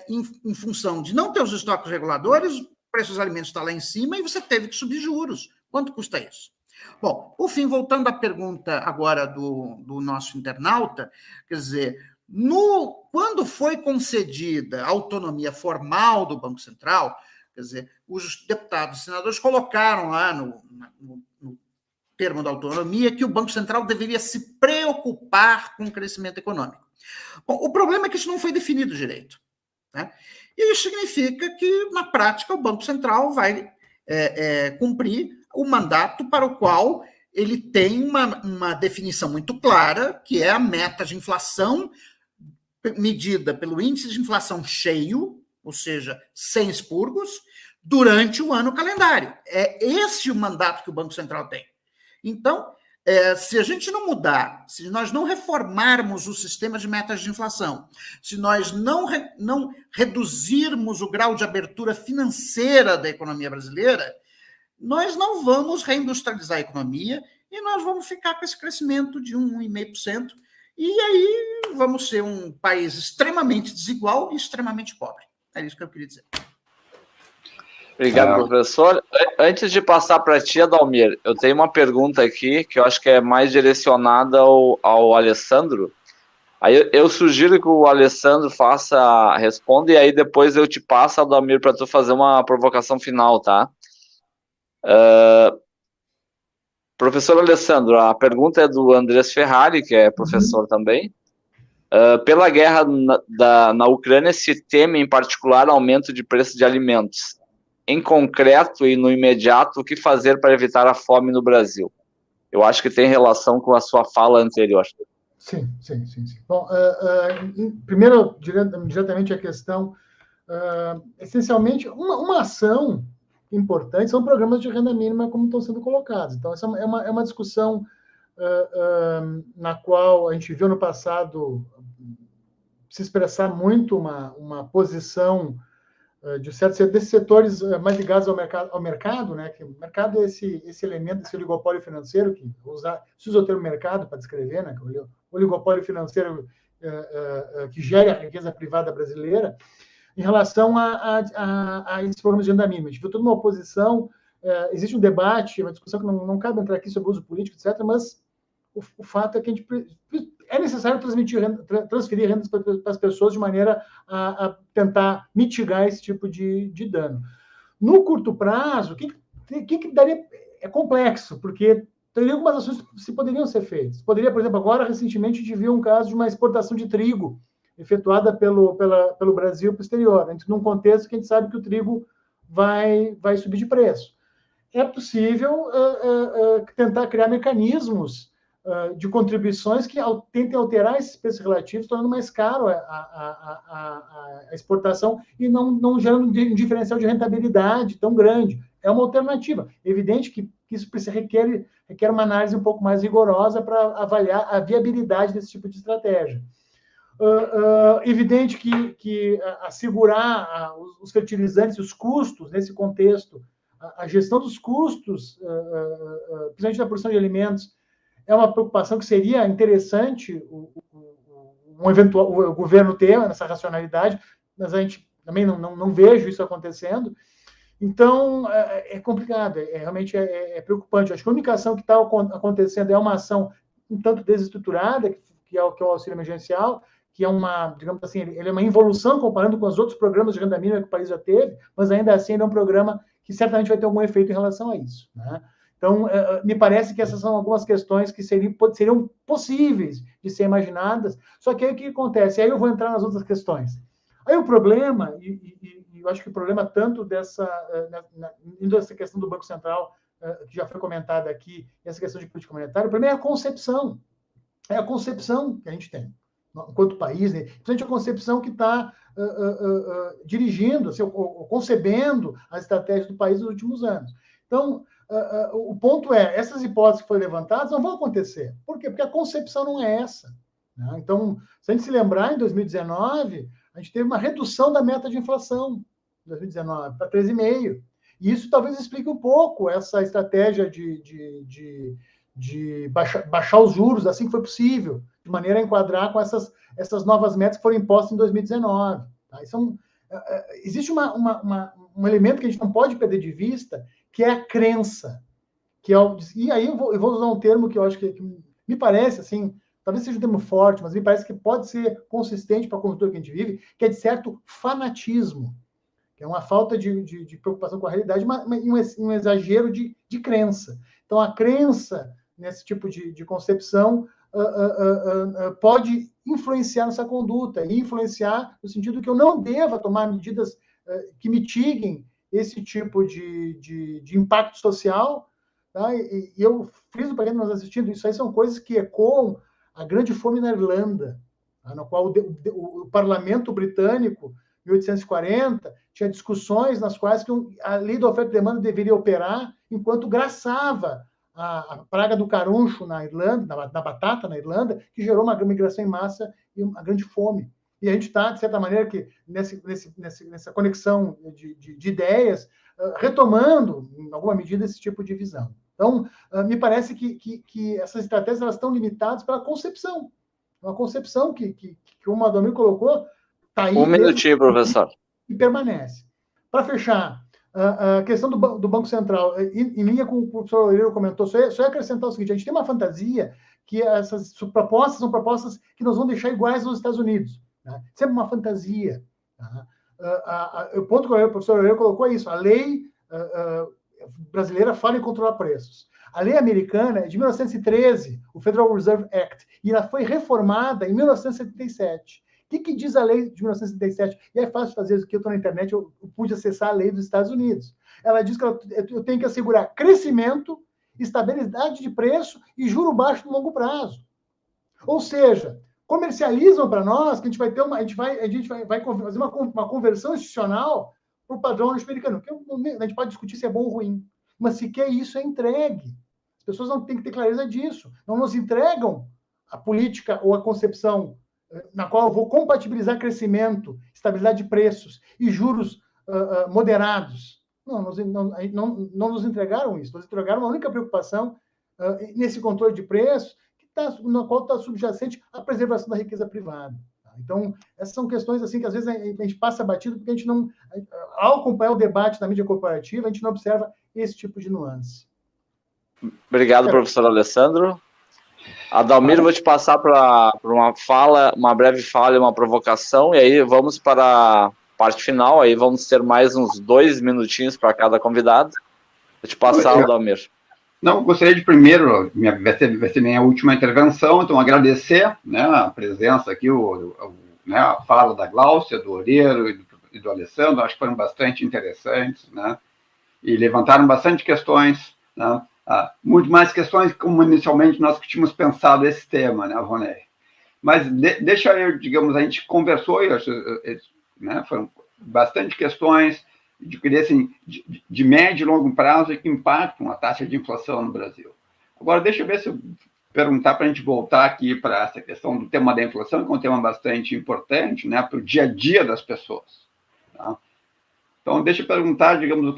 Em função de não ter os estoques reguladores, o preço dos alimentos está lá em cima e você teve que subir juros. Quanto custa isso? Bom, por fim, voltando à pergunta agora do nosso internauta, quer dizer, quando foi concedida a autonomia formal do Banco Central, quer dizer, os deputados e senadores colocaram lá no termo da autonomia que o Banco Central deveria se preocupar com o crescimento econômico. Bom, o problema é que isso não foi definido direito. Né? E isso significa que, na prática, o Banco Central vai cumprir o mandato para o qual ele tem uma definição muito clara, que é a meta de inflação medida pelo índice de inflação cheio, ou seja, sem expurgos, durante o ano calendário. É esse o mandato que o Banco Central tem. Então, se a gente não mudar, se nós não reformarmos o sistema de metas de inflação, se nós não reduzirmos o grau de abertura financeira da economia brasileira, nós não vamos reindustrializar a economia e nós vamos ficar com esse crescimento de 1,5%, e aí vamos ser um país extremamente desigual e extremamente pobre. É isso que eu queria dizer. Obrigado, professor. Antes de passar para ti, Adalmir, eu tenho uma pergunta aqui que eu acho que é mais direcionada ao Alessandro. Aí eu sugiro que o Alessandro responda, e aí depois eu te passo, Adalmir, para tu fazer uma provocação final, tá? Professor Alessandro, a pergunta é do Andrés Ferrari, que é professor também. Pela guerra na Ucrânia, se teme, em particular, aumento de preço de alimentos. Em concreto e no imediato, o que fazer para evitar a fome no Brasil? Eu acho que tem relação com a sua fala anterior. Sim. Bom, primeiro, diretamente a questão, essencialmente, uma ação importante são programas de renda mínima como estão sendo colocados. Então, essa é uma discussão na qual a gente viu no passado se expressar muito uma posição de desses setores mais ligados ao mercado, né? Que o mercado é esse elemento, esse oligopólio financeiro, que se usa o termo mercado para descrever, né? O oligopólio financeiro que gera a riqueza privada brasileira, em relação a esses programas de renda mínima. A gente viu toda uma oposição, existe um debate, uma discussão que não cabe entrar aqui sobre o uso político, etc., mas o fato é que é necessário transferir rendas para as pessoas de maneira a tentar mitigar esse tipo de dano. No curto prazo, o que daria? É complexo, porque teria algumas ações que poderiam ser feitas. Poderia, por exemplo, agora, recentemente, a gente viu um caso de uma exportação de trigo efetuada pelo Brasil para o exterior, num contexto que a gente sabe que o trigo vai subir de preço. É possível tentar criar mecanismos de contribuições que tentem alterar esses preços relativos, tornando mais caro a exportação e não gerando um diferencial de rentabilidade tão grande. É uma alternativa. É evidente que isso requer uma análise um pouco mais rigorosa para avaliar a viabilidade desse tipo de estratégia. Evidente que assegurar os fertilizantes, os custos, nesse contexto, a gestão dos custos, principalmente da produção de alimentos, é uma preocupação que seria interessante o governo ter nessa racionalidade, mas a gente também não vejo isso acontecendo. Então, é complicado, realmente é preocupante. Acho que a única ação que está acontecendo é uma ação um tanto desestruturada, que é o auxílio emergencial, que é digamos assim, ele é uma involução comparando com os outros programas de renda mínima que o país já teve, mas ainda assim ele é um programa que certamente vai ter algum efeito em relação a isso, né? Então, me parece que essas são algumas questões que seriam possíveis de ser imaginadas, só que aí o que acontece? Aí eu vou entrar nas outras questões. Aí o problema, e eu acho que o problema tanto dessa questão do Banco Central, que já foi comentada aqui, essa questão de política monetária, o problema é a concepção. É a concepção que a gente tem, enquanto país, né? Principalmente a concepção que está dirigindo, assim, ou concebendo as estratégias do país nos últimos anos. Então, o ponto é, essas hipóteses que foram levantadas não vão acontecer. Por quê? Porque a concepção não é essa, né? Então, se a gente se lembrar, em 2019, a gente teve uma redução da meta de inflação, em 2019, para 13,5%. E isso talvez explique um pouco essa estratégia de baixar os juros assim que foi possível, de maneira a enquadrar com essas novas metas que foram impostas em 2019. Tá? Existe um elemento que a gente não pode perder de vista, que é a crença. E aí eu vou usar um termo que eu acho que me parece, assim, talvez seja um termo forte, mas me parece que pode ser consistente para a conjuntura que a gente vive, que é de certo fanatismo, que é uma falta de preocupação com a realidade, um exagero de crença. Então, a crença nesse tipo de concepção pode influenciar nessa conduta, e influenciar no sentido que eu não deva tomar medidas que mitiguem esse tipo de impacto social. Tá? E eu friso para quem está nos assistindo, isso aí são coisas que ecoam a grande fome na Irlanda, tá? Na qual o parlamento britânico, em 1840, tinha discussões nas quais a lei da oferta e demanda deveria operar enquanto graçava a praga do caruncho na Irlanda, da batata na Irlanda, que gerou uma migração em massa e uma grande fome. E a gente está, de certa maneira, que nessa conexão de ideias, retomando, em alguma medida, esse tipo de visão. Então, me parece que essas estratégias elas estão limitadas pela concepção. Uma concepção que o Adalmir colocou está aí. Um minutinho, professor. E permanece. Para fechar, a questão do Banco Central, em linha com o professor Loureiro comentou, só ia acrescentar o seguinte: a gente tem uma fantasia que essas propostas são propostas que nos vão deixar iguais aos Estados Unidos. Né? Sempre uma fantasia. Tá? O ponto que o professor Loureiro colocou é isso: a lei brasileira fala em controlar preços. A lei americana é de 1913, o Federal Reserve Act, e ela foi reformada em 1977. O que diz a lei de 1977? E é fácil fazer isso, que eu estou na internet, eu pude acessar a lei dos Estados Unidos. Ela diz que eu tenho que assegurar crescimento, estabilidade de preço e juro baixo no longo prazo. Ou seja, comercializam para nós que a gente vai ter a gente vai fazer uma conversão institucional para o padrão norte-americano. A gente pode discutir se é bom ou ruim, mas sequer isso é entregue. As pessoas não têm que ter clareza disso. Não nos entregam a política ou a concepção na qual eu vou compatibilizar crescimento, estabilidade de preços e juros moderados. Não nos entregaram isso. Nos entregaram uma única preocupação nesse controle de preços, na qual está subjacente a preservação da riqueza privada. Então, essas são questões assim que às vezes a gente passa batido porque a gente não, ao acompanhar o debate da mídia corporativa, a gente não observa esse tipo de nuance. Obrigado, professor Alessandro. Adalmir, vou te passar para uma breve fala e uma provocação, e aí vamos para a parte final, aí vamos ter mais uns 2 minutinhos para cada convidado. Vou te passar, Adalmir. Não, gostaria de primeiro, vai ser minha última intervenção, então agradecer, né, a presença aqui, né, a fala da Gláucia, do Loureiro e do Alessandro, acho que foram bastante interessantes, né, e levantaram bastante questões, né, muito mais questões como inicialmente nós que tínhamos pensado esse tema, né, Ronei. Mas deixa eu, digamos, a gente conversou, né, foram bastante questões de médio e longo prazo que impactam a taxa de inflação no Brasil. Agora, deixa eu ver se eu perguntar para a gente voltar aqui para essa questão do tema da inflação, que é um tema bastante importante, né, para o dia a dia das pessoas. Tá? Então, deixa eu perguntar, digamos,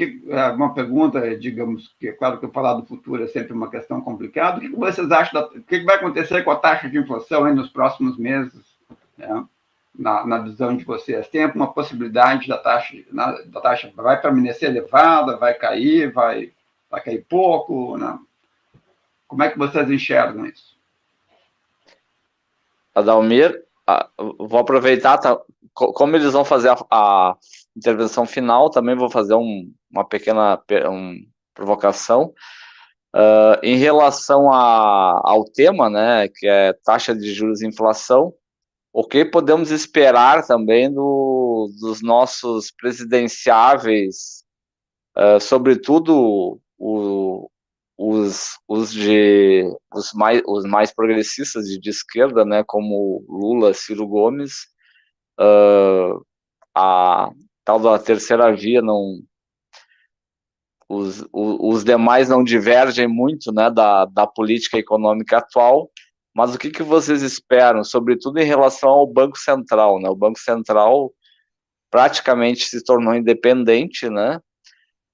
uma pergunta, digamos, que é claro que eu falar do futuro é sempre uma questão complicada. O que vocês acham, o que vai acontecer com a taxa de inflação aí nos próximos meses, né? Na visão de vocês? Tem alguma possibilidade da taxa vai permanecer elevada, vai cair, vai cair pouco? Né? Como é que vocês enxergam isso? Adalmir, vou aproveitar, como eles vão fazer a intervenção final, também vou fazer uma pequena provocação. Em relação ao tema, né, que é taxa de juros e inflação, o que podemos esperar também dos nossos presidenciáveis, sobretudo os mais progressistas de esquerda, né, como Lula, Ciro Gomes, a tal da terceira via, os demais não divergem muito, né, da política econômica atual. Mas o que vocês esperam, sobretudo em relação ao Banco Central, né? O Banco Central praticamente se tornou independente, né?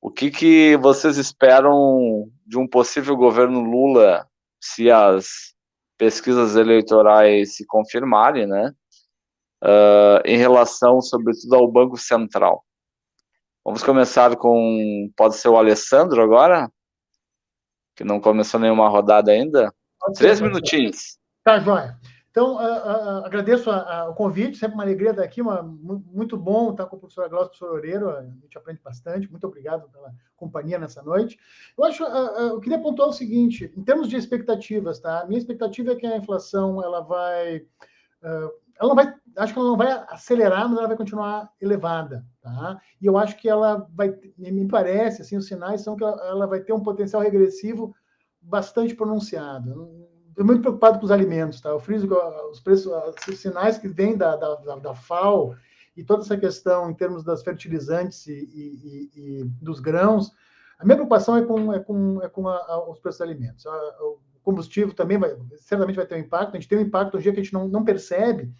O que vocês esperam de um possível governo Lula, se as pesquisas eleitorais se confirmarem, né? Em relação, sobretudo, ao Banco Central. Vamos começar pode ser o Alessandro agora? Que não começou nenhuma rodada ainda. 3 minutinhos. Tá, joia. Então, agradeço o convite, sempre uma alegria estar aqui, muito bom estar com o professor Glaucio e o professor Loureiro, a gente aprende bastante, muito obrigado pela companhia nessa noite. Eu queria pontuar o seguinte, em termos de expectativas, tá? A minha expectativa é que a inflação, acho que ela não vai acelerar, mas ela vai continuar elevada, tá? E eu acho que ela me parece, assim, os sinais são que ela vai ter um potencial regressivo bastante pronunciado. Estou muito preocupado com os alimentos, tá? Eu friso que os preços, os sinais que vêm da FAO e toda essa questão em termos das fertilizantes e dos grãos A minha preocupação é com os preços dos alimentos. O combustível também certamente vai ter um impacto. A gente tem um impacto hoje que a gente não percebe.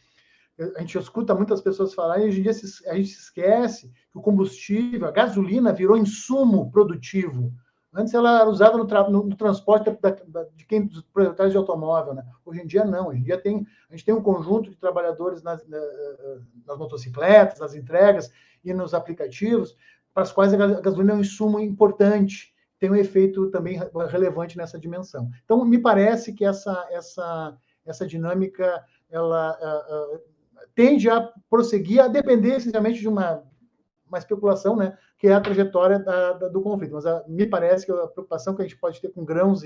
A gente escuta muitas pessoas falarem, e hoje em dia a gente se esquece que o combustível, a gasolina, virou insumo produtivo. Antes ela era usada no transporte dos proprietários de automóvel, né? Hoje em dia não. Hoje em dia a gente tem um conjunto de trabalhadores nas motocicletas, nas entregas e nos aplicativos, para as quais a gasolina é um insumo importante, tem um efeito também relevante nessa dimensão. Então, me parece que essa dinâmica ela tende a prosseguir, a depender essencialmente de uma especulação, né, que é a trajetória do conflito. Mas me parece que a preocupação que a gente pode ter com grãos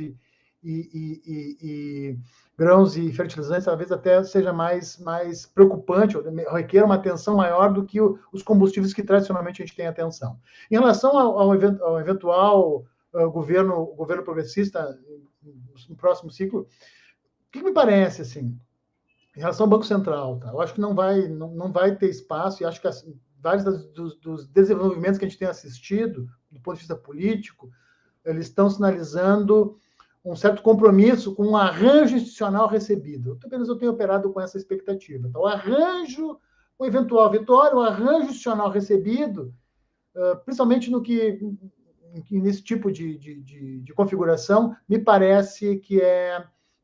grãos e fertilizantes talvez até seja mais preocupante, ou requer uma atenção maior do que os combustíveis que tradicionalmente a gente tem atenção. Em relação ao eventual governo progressista no próximo ciclo, o que me parece, assim, em relação ao Banco Central, tá? Eu acho que não vai ter espaço, e acho que vários dos desenvolvimentos que a gente tem assistido, do ponto de vista político, eles estão sinalizando um certo compromisso com um arranjo institucional recebido. Apenas eu tenho operado com essa expectativa. Então, o eventual vitória, o arranjo institucional recebido, principalmente nesse tipo de configuração, me parece que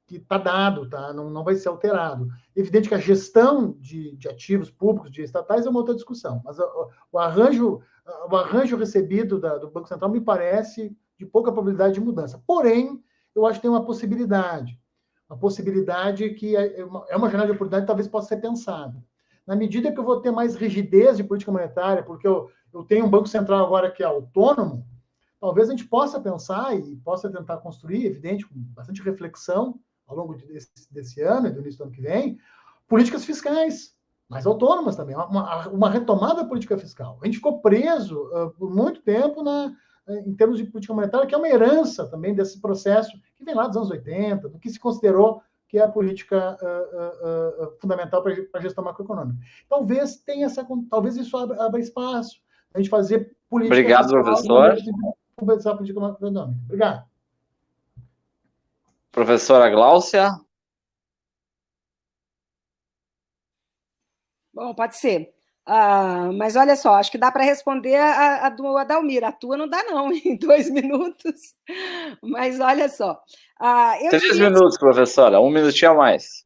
está dado, tá? Não vai ser alterado. Evidente que a gestão de ativos públicos, de estatais, é uma outra discussão, mas o arranjo recebido do Banco Central me parece de pouca probabilidade de mudança. Porém, eu acho que tem uma possibilidade que é uma janela de oportunidade que talvez possa ser pensada. Na medida que eu vou ter mais rigidez de política monetária, porque eu tenho um Banco Central agora que é autônomo, talvez a gente possa pensar e possa tentar construir, evidente, com bastante reflexão, ao longo desse ano e do início do ano que vem, políticas fiscais mais autônomas também, uma retomada da política fiscal. A gente ficou preso por muito tempo em termos de política monetária, que é uma herança também desse processo que vem lá dos anos 80, do que se considerou que é a política fundamental para a gestão macroeconômica. Talvez isso abra espaço a gente fazer política Obrigado, professor. Conversar a política macroeconômica. Obrigado. Professora Gláucia. Bom, pode ser. Mas olha só, acho que dá para responder a do Adalmir. A tua não dá, não, em 2 minutos. Mas olha só. 3 minutos, professora, 1 minutinho a mais.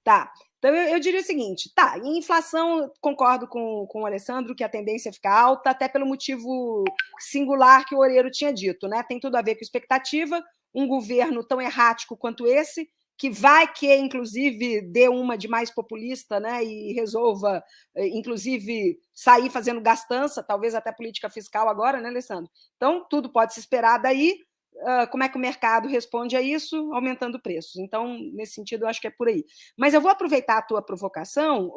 Tá. Então, eu diria o seguinte, em inflação, concordo com o Alessandro que a tendência fica alta, até pelo motivo singular que o Oreiro tinha dito, né? Tem tudo a ver com expectativa, um governo tão errático quanto esse, que inclusive, dê uma de mais populista, né, e resolva, inclusive, sair fazendo gastança, talvez até política fiscal agora, né, Alessandro? Então, tudo pode se esperar daí. Como é que o mercado responde a isso? Aumentando preços. Então, nesse sentido, eu acho que é por aí. Mas eu vou aproveitar a tua provocação,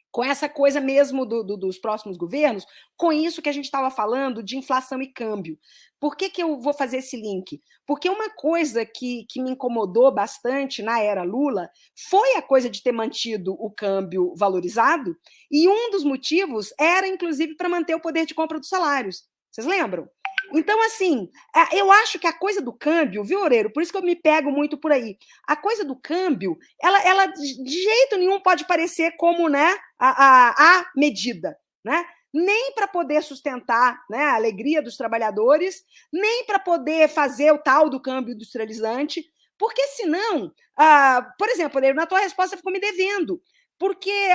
com essa coisa mesmo dos próximos governos, com isso que a gente estava falando de inflação e câmbio. Por que eu vou fazer esse link? Porque uma coisa que me incomodou bastante na era Lula foi a coisa de ter mantido o câmbio valorizado, e um dos motivos era, inclusive, para manter o poder de compra dos salários. Vocês lembram? Então, assim, eu acho que a coisa do câmbio, viu, Oreiro? Por isso que eu me pego muito por aí. A coisa do câmbio, ela de jeito nenhum pode parecer como, né, a medida, né? Nem para poder sustentar, né, a alegria dos trabalhadores, nem para poder fazer o tal do câmbio industrializante, porque senão, por exemplo, Oreiro, na tua resposta ficou me devendo, porque,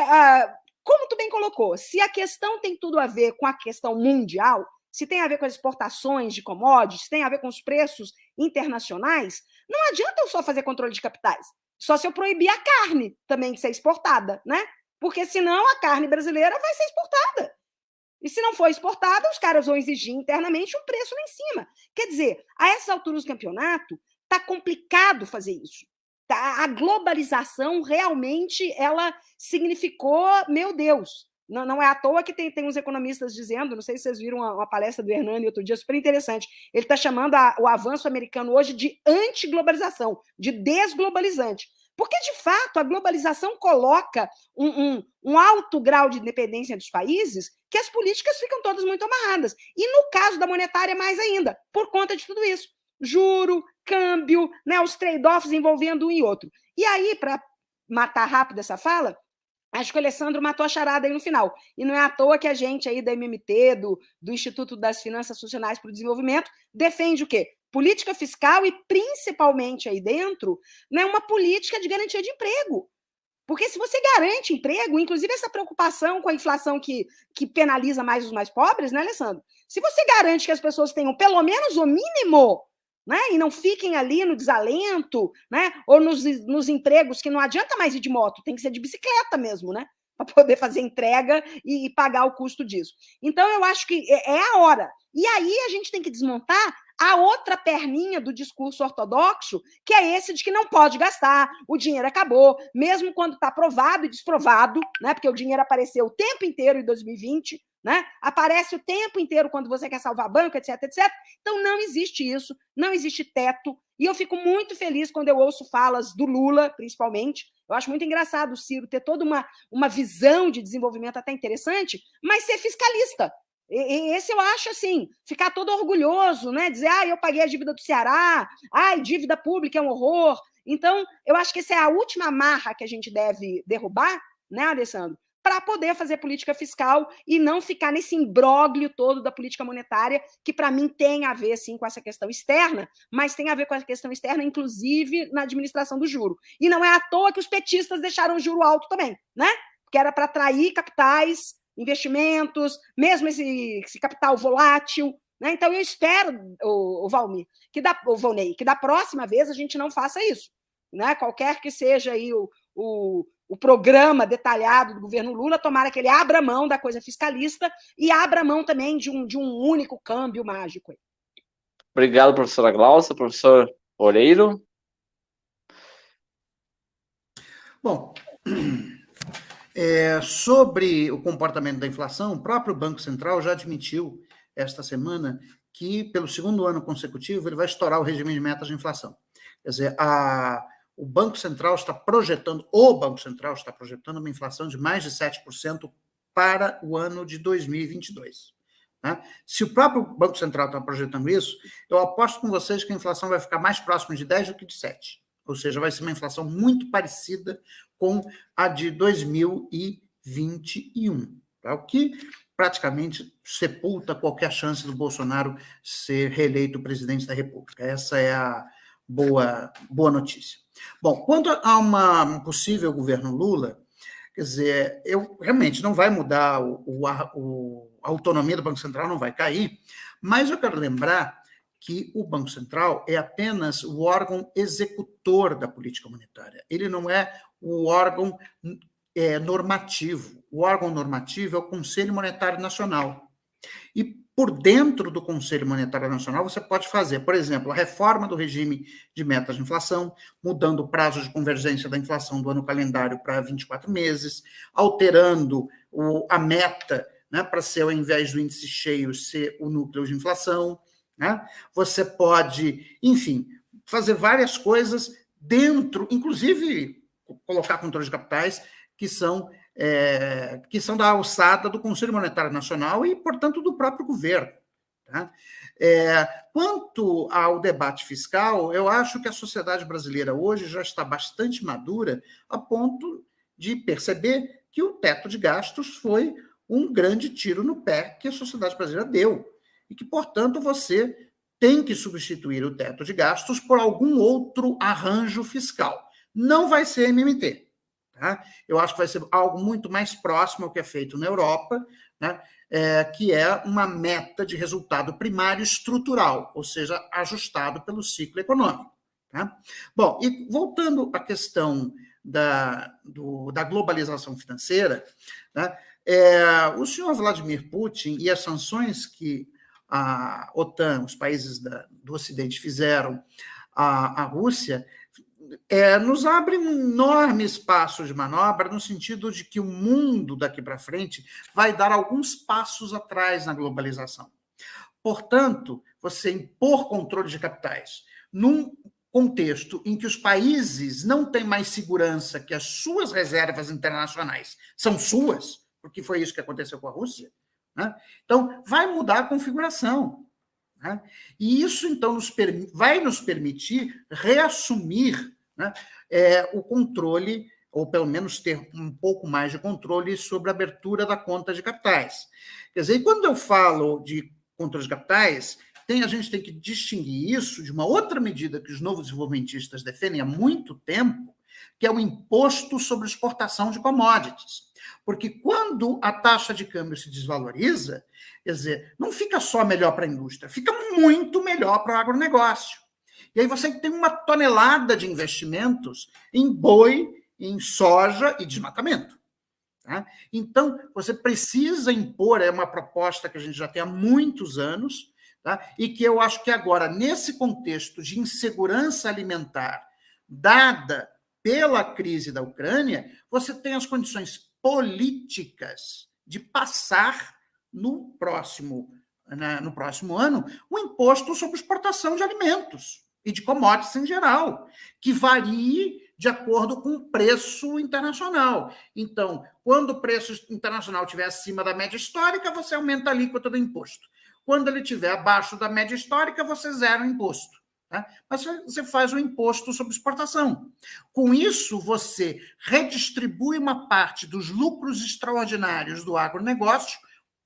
como tu bem colocou, se a questão tem tudo a ver com a questão mundial, se tem a ver com as exportações de commodities, se tem a ver com os preços internacionais, não adianta eu só fazer controle de capitais. Só se eu proibir a carne também de ser exportada, né? Porque senão a carne brasileira vai ser exportada. E se não for exportada, os caras vão exigir internamente um preço lá em cima. Quer dizer, a essas alturas do campeonato, está complicado fazer isso. A globalização realmente ela significou, meu Deus. Não é à toa que tem uns economistas dizendo, não sei se vocês viram uma palestra do Hernani outro dia, super interessante, ele está chamando o avanço americano hoje de antiglobalização, de desglobalizante. Porque, de fato, a globalização coloca um alto grau de independência dos países que as políticas ficam todas muito amarradas. E no caso da monetária, mais ainda, por conta de tudo isso. Juro, câmbio, né, os trade-offs envolvendo um e outro. E aí, para matar rápido essa fala, acho que o Alessandro matou a charada aí no final. E não é à toa que a gente aí da MMT, do Instituto das Finanças Funcionais para o Desenvolvimento, defende o quê? Política fiscal e, principalmente aí dentro, né, uma política de garantia de emprego. Porque se você garante emprego, inclusive essa preocupação com a inflação que penaliza mais os mais pobres, né, Alessandro? Se você garante que as pessoas tenham pelo menos o mínimo, né, e não fiquem ali no desalento, né, ou nos empregos que não adianta mais ir de moto, tem que ser de bicicleta mesmo, né, para poder fazer entrega e pagar o custo disso. Então, eu acho que é a hora. E aí a gente tem que desmontar a outra perninha do discurso ortodoxo, que é esse de que não pode gastar, o dinheiro acabou, mesmo quando está provado e desprovado, né, porque o dinheiro apareceu o tempo inteiro em 2020, né, aparece o tempo inteiro quando você quer salvar banco, etc, etc. Então, não existe isso, não existe teto, e eu fico muito feliz quando eu ouço falas do Lula, principalmente. Eu acho muito engraçado o Ciro ter toda uma visão de desenvolvimento até interessante, mas ser fiscalista. Esse eu acho assim, ficar todo orgulhoso, né? Dizer, eu paguei a dívida do Ceará, dívida pública é um horror. Então, eu acho que essa é a última amarra que a gente deve derrubar, né, Alessandro? Para poder fazer política fiscal e não ficar nesse imbróglio todo da política monetária, que para mim tem a ver, sim, com essa questão externa, mas tem a ver com a questão externa, inclusive na administração do juro. E não é à toa que os petistas deixaram o juro alto também, né? Porque era para atrair capitais, investimentos, mesmo esse capital volátil, né? Então eu espero, o Valmir, o Volney, que da próxima vez a gente não faça isso, né? Qualquer que seja aí o programa detalhado do governo Lula, tomara que ele abra mão da coisa fiscalista e abra mão também de um único câmbio mágico. Obrigado, professora Glaucia. Professor Oreiro. Bom, sobre o comportamento da inflação, o próprio Banco Central já admitiu esta semana que, pelo segundo ano consecutivo, ele vai estourar o regime de metas de inflação. Quer dizer, o Banco Central está projetando uma inflação de mais de 7% para o ano de 2022. Né? Se o próprio Banco Central está projetando isso, eu aposto com vocês que a inflação vai ficar mais próxima de 10 do que de 7. Ou seja, vai ser uma inflação muito parecida com a de 2021, tá? O que praticamente sepulta qualquer chance do Bolsonaro ser reeleito presidente da República. Essa é a boa notícia. Bom, quanto a um possível governo Lula, quer dizer, realmente não vai mudar, a autonomia do Banco Central não vai cair, mas eu quero lembrar que o Banco Central é apenas o órgão executor da política monetária. Ele não é o órgão normativo. O órgão normativo é o Conselho Monetário Nacional. E por dentro do Conselho Monetário Nacional você pode fazer, por exemplo, a reforma do regime de metas de inflação, mudando o prazo de convergência da inflação do ano calendário para 24 meses, alterando a meta, né, para ser, ao invés do índice cheio, ser o núcleo de inflação. Né? Você pode, enfim, fazer várias coisas dentro, inclusive colocar controle de capitais que são da alçada do Conselho Monetário Nacional e, portanto, do próprio governo. Tá? Quanto ao debate fiscal, eu acho que a sociedade brasileira hoje já está bastante madura a ponto de perceber que o teto de gastos foi um grande tiro no pé que a sociedade brasileira deu. E que, portanto, você tem que substituir o teto de gastos por algum outro arranjo fiscal. Não vai ser MMT. Tá? Eu acho que vai ser algo muito mais próximo ao que é feito na Europa, né? Que é uma meta de resultado primário estrutural, ou seja, ajustado pelo ciclo econômico. Tá? Bom, e voltando à questão da globalização financeira, né? O senhor Vladimir Putin e as sanções que a OTAN, os países do Ocidente fizeram à Rússia, nos abre um enorme espaço de manobra no sentido de que o mundo daqui para frente vai dar alguns passos atrás na globalização. Portanto, você impor controle de capitais num contexto em que os países não têm mais segurança que as suas reservas internacionais são suas, porque foi isso que aconteceu com a Rússia, né? Então, vai mudar a configuração. Né? E isso, então, vai nos permitir reassumir, né, o controle, ou pelo menos ter um pouco mais de controle sobre a abertura da conta de capitais. Quer dizer, quando eu falo de controle de capitais, a gente tem que distinguir isso de uma outra medida que os novos desenvolvimentistas defendem há muito tempo, que é o imposto sobre exportação de commodities. Porque quando a taxa de câmbio se desvaloriza, quer dizer, não fica só melhor para a indústria, fica muito melhor para o agronegócio. E aí você tem 1 tonelada de investimentos em boi, em soja e desmatamento. Tá? Então, você precisa impor, é uma proposta que a gente já tem há muitos anos, tá? E que eu acho que agora, nesse contexto de insegurança alimentar dada pela crise da Ucrânia, você tem as condições políticas de passar no próximo ano o imposto sobre exportação de alimentos e de commodities em geral, que varie de acordo com o preço internacional. Então, quando o preço internacional estiver acima da média histórica, você aumenta a alíquota do imposto. Quando ele estiver abaixo da média histórica, você zera o imposto. Tá? Mas você faz o imposto sobre exportação. Com isso, você redistribui uma parte dos lucros extraordinários do agronegócio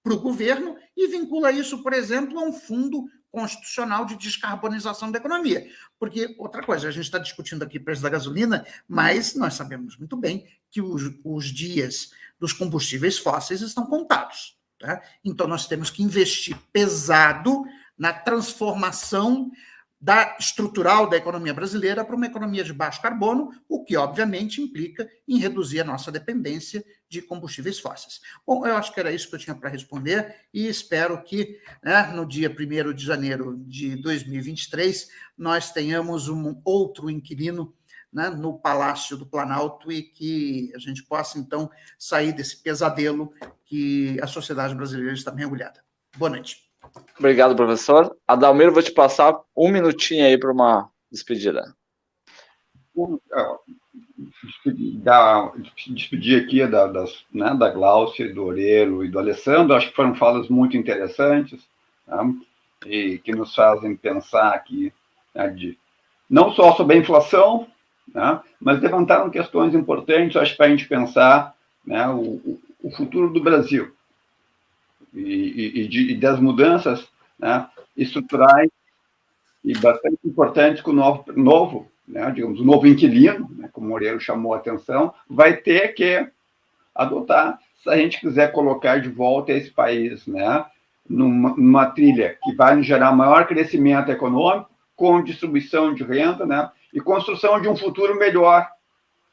para o governo e vincula isso, por exemplo, a um fundo constitucional de descarbonização da economia. Porque, outra coisa, a gente está discutindo aqui o preço da gasolina, mas nós sabemos muito bem que os dias dos combustíveis fósseis estão contados. Tá? Então, nós temos que investir pesado na transformação estrutural da economia brasileira para uma economia de baixo carbono, o que, obviamente, implica em reduzir a nossa dependência de combustíveis fósseis. Bom, eu acho que era isso que eu tinha para responder e espero que, né, no dia 1º de janeiro de 2023 nós tenhamos um outro inquilino, né, no Palácio do Planalto e que a gente possa, então, sair desse pesadelo que a sociedade brasileira está mergulhada. Boa noite. Obrigado, professor. Adalmir, vou te passar 1 minutinho aí para uma despedida. Despedir aqui da Gláucia, do Oreiro e do Alessandro. Acho que foram falas muito interessantes, tá? E que nos fazem pensar aqui, né, não só sobre a inflação, né, mas levantaram questões importantes, acho, para a gente pensar, né, o futuro do Brasil. E das mudanças, né, estruturais e bastante importantes que o novo, né, digamos, o novo inquilino, né, como o Moreira chamou a atenção, vai ter que adotar se a gente quiser colocar de volta esse país, né, numa trilha que vai gerar maior crescimento econômico, com distribuição de renda, né, e construção de um futuro melhor,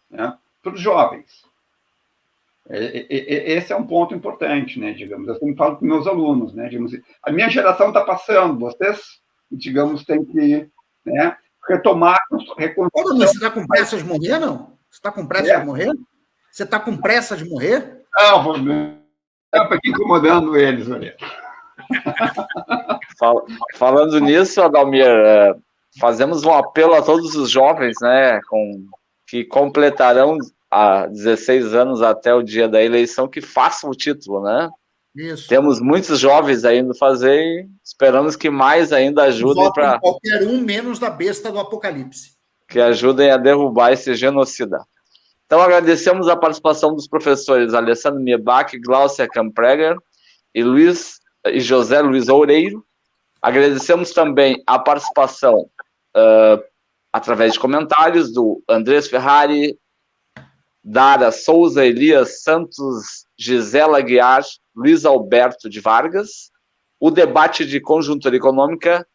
né, para os jovens. Esse é um ponto importante, né, digamos. Eu sempre falo com meus alunos, né, digamos, a minha geração está passando, vocês, digamos, têm que, né, retomar a reconstrução. Você está com pressa de morrer, não? Você está com pressa de morrer? Você está com pressa de morrer? Não, estou aqui incomodando eles, olha. Falando nisso, Adalmir, fazemos um apelo a todos os jovens, né, que completarão há 16 anos até o dia da eleição, que façam o título, né? Isso. Temos muitos jovens ainda a fazer e esperamos que mais ainda ajudem para... Qualquer um menos da besta do Apocalipse. Que ajudem a derrubar esse genocida. Então, agradecemos a participação dos professores Alessandro Miebach, Gláucia Campreger e José Luiz Oreiro. Agradecemos também a participação através de comentários do Andrés Ferrari, Dara Souza, Elias Santos, Gisela Guiar, Luiz Alberto de Vargas. O debate de conjuntura econômica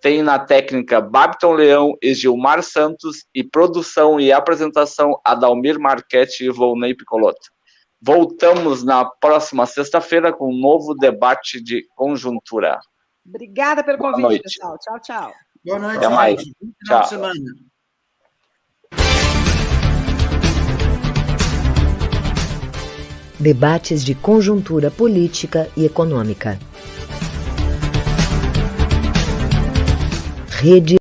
tem na técnica Babiton Leão e Gilmar Santos e produção e apresentação Adalmir Marchetti e Volney Piccolotto. Voltamos na próxima sexta-feira com um novo debate de conjuntura. Obrigada pelo convite, pessoal. Tchau, tchau. Boa noite. Até mais. Tchau. Semana. Debates de conjuntura política e econômica. Rede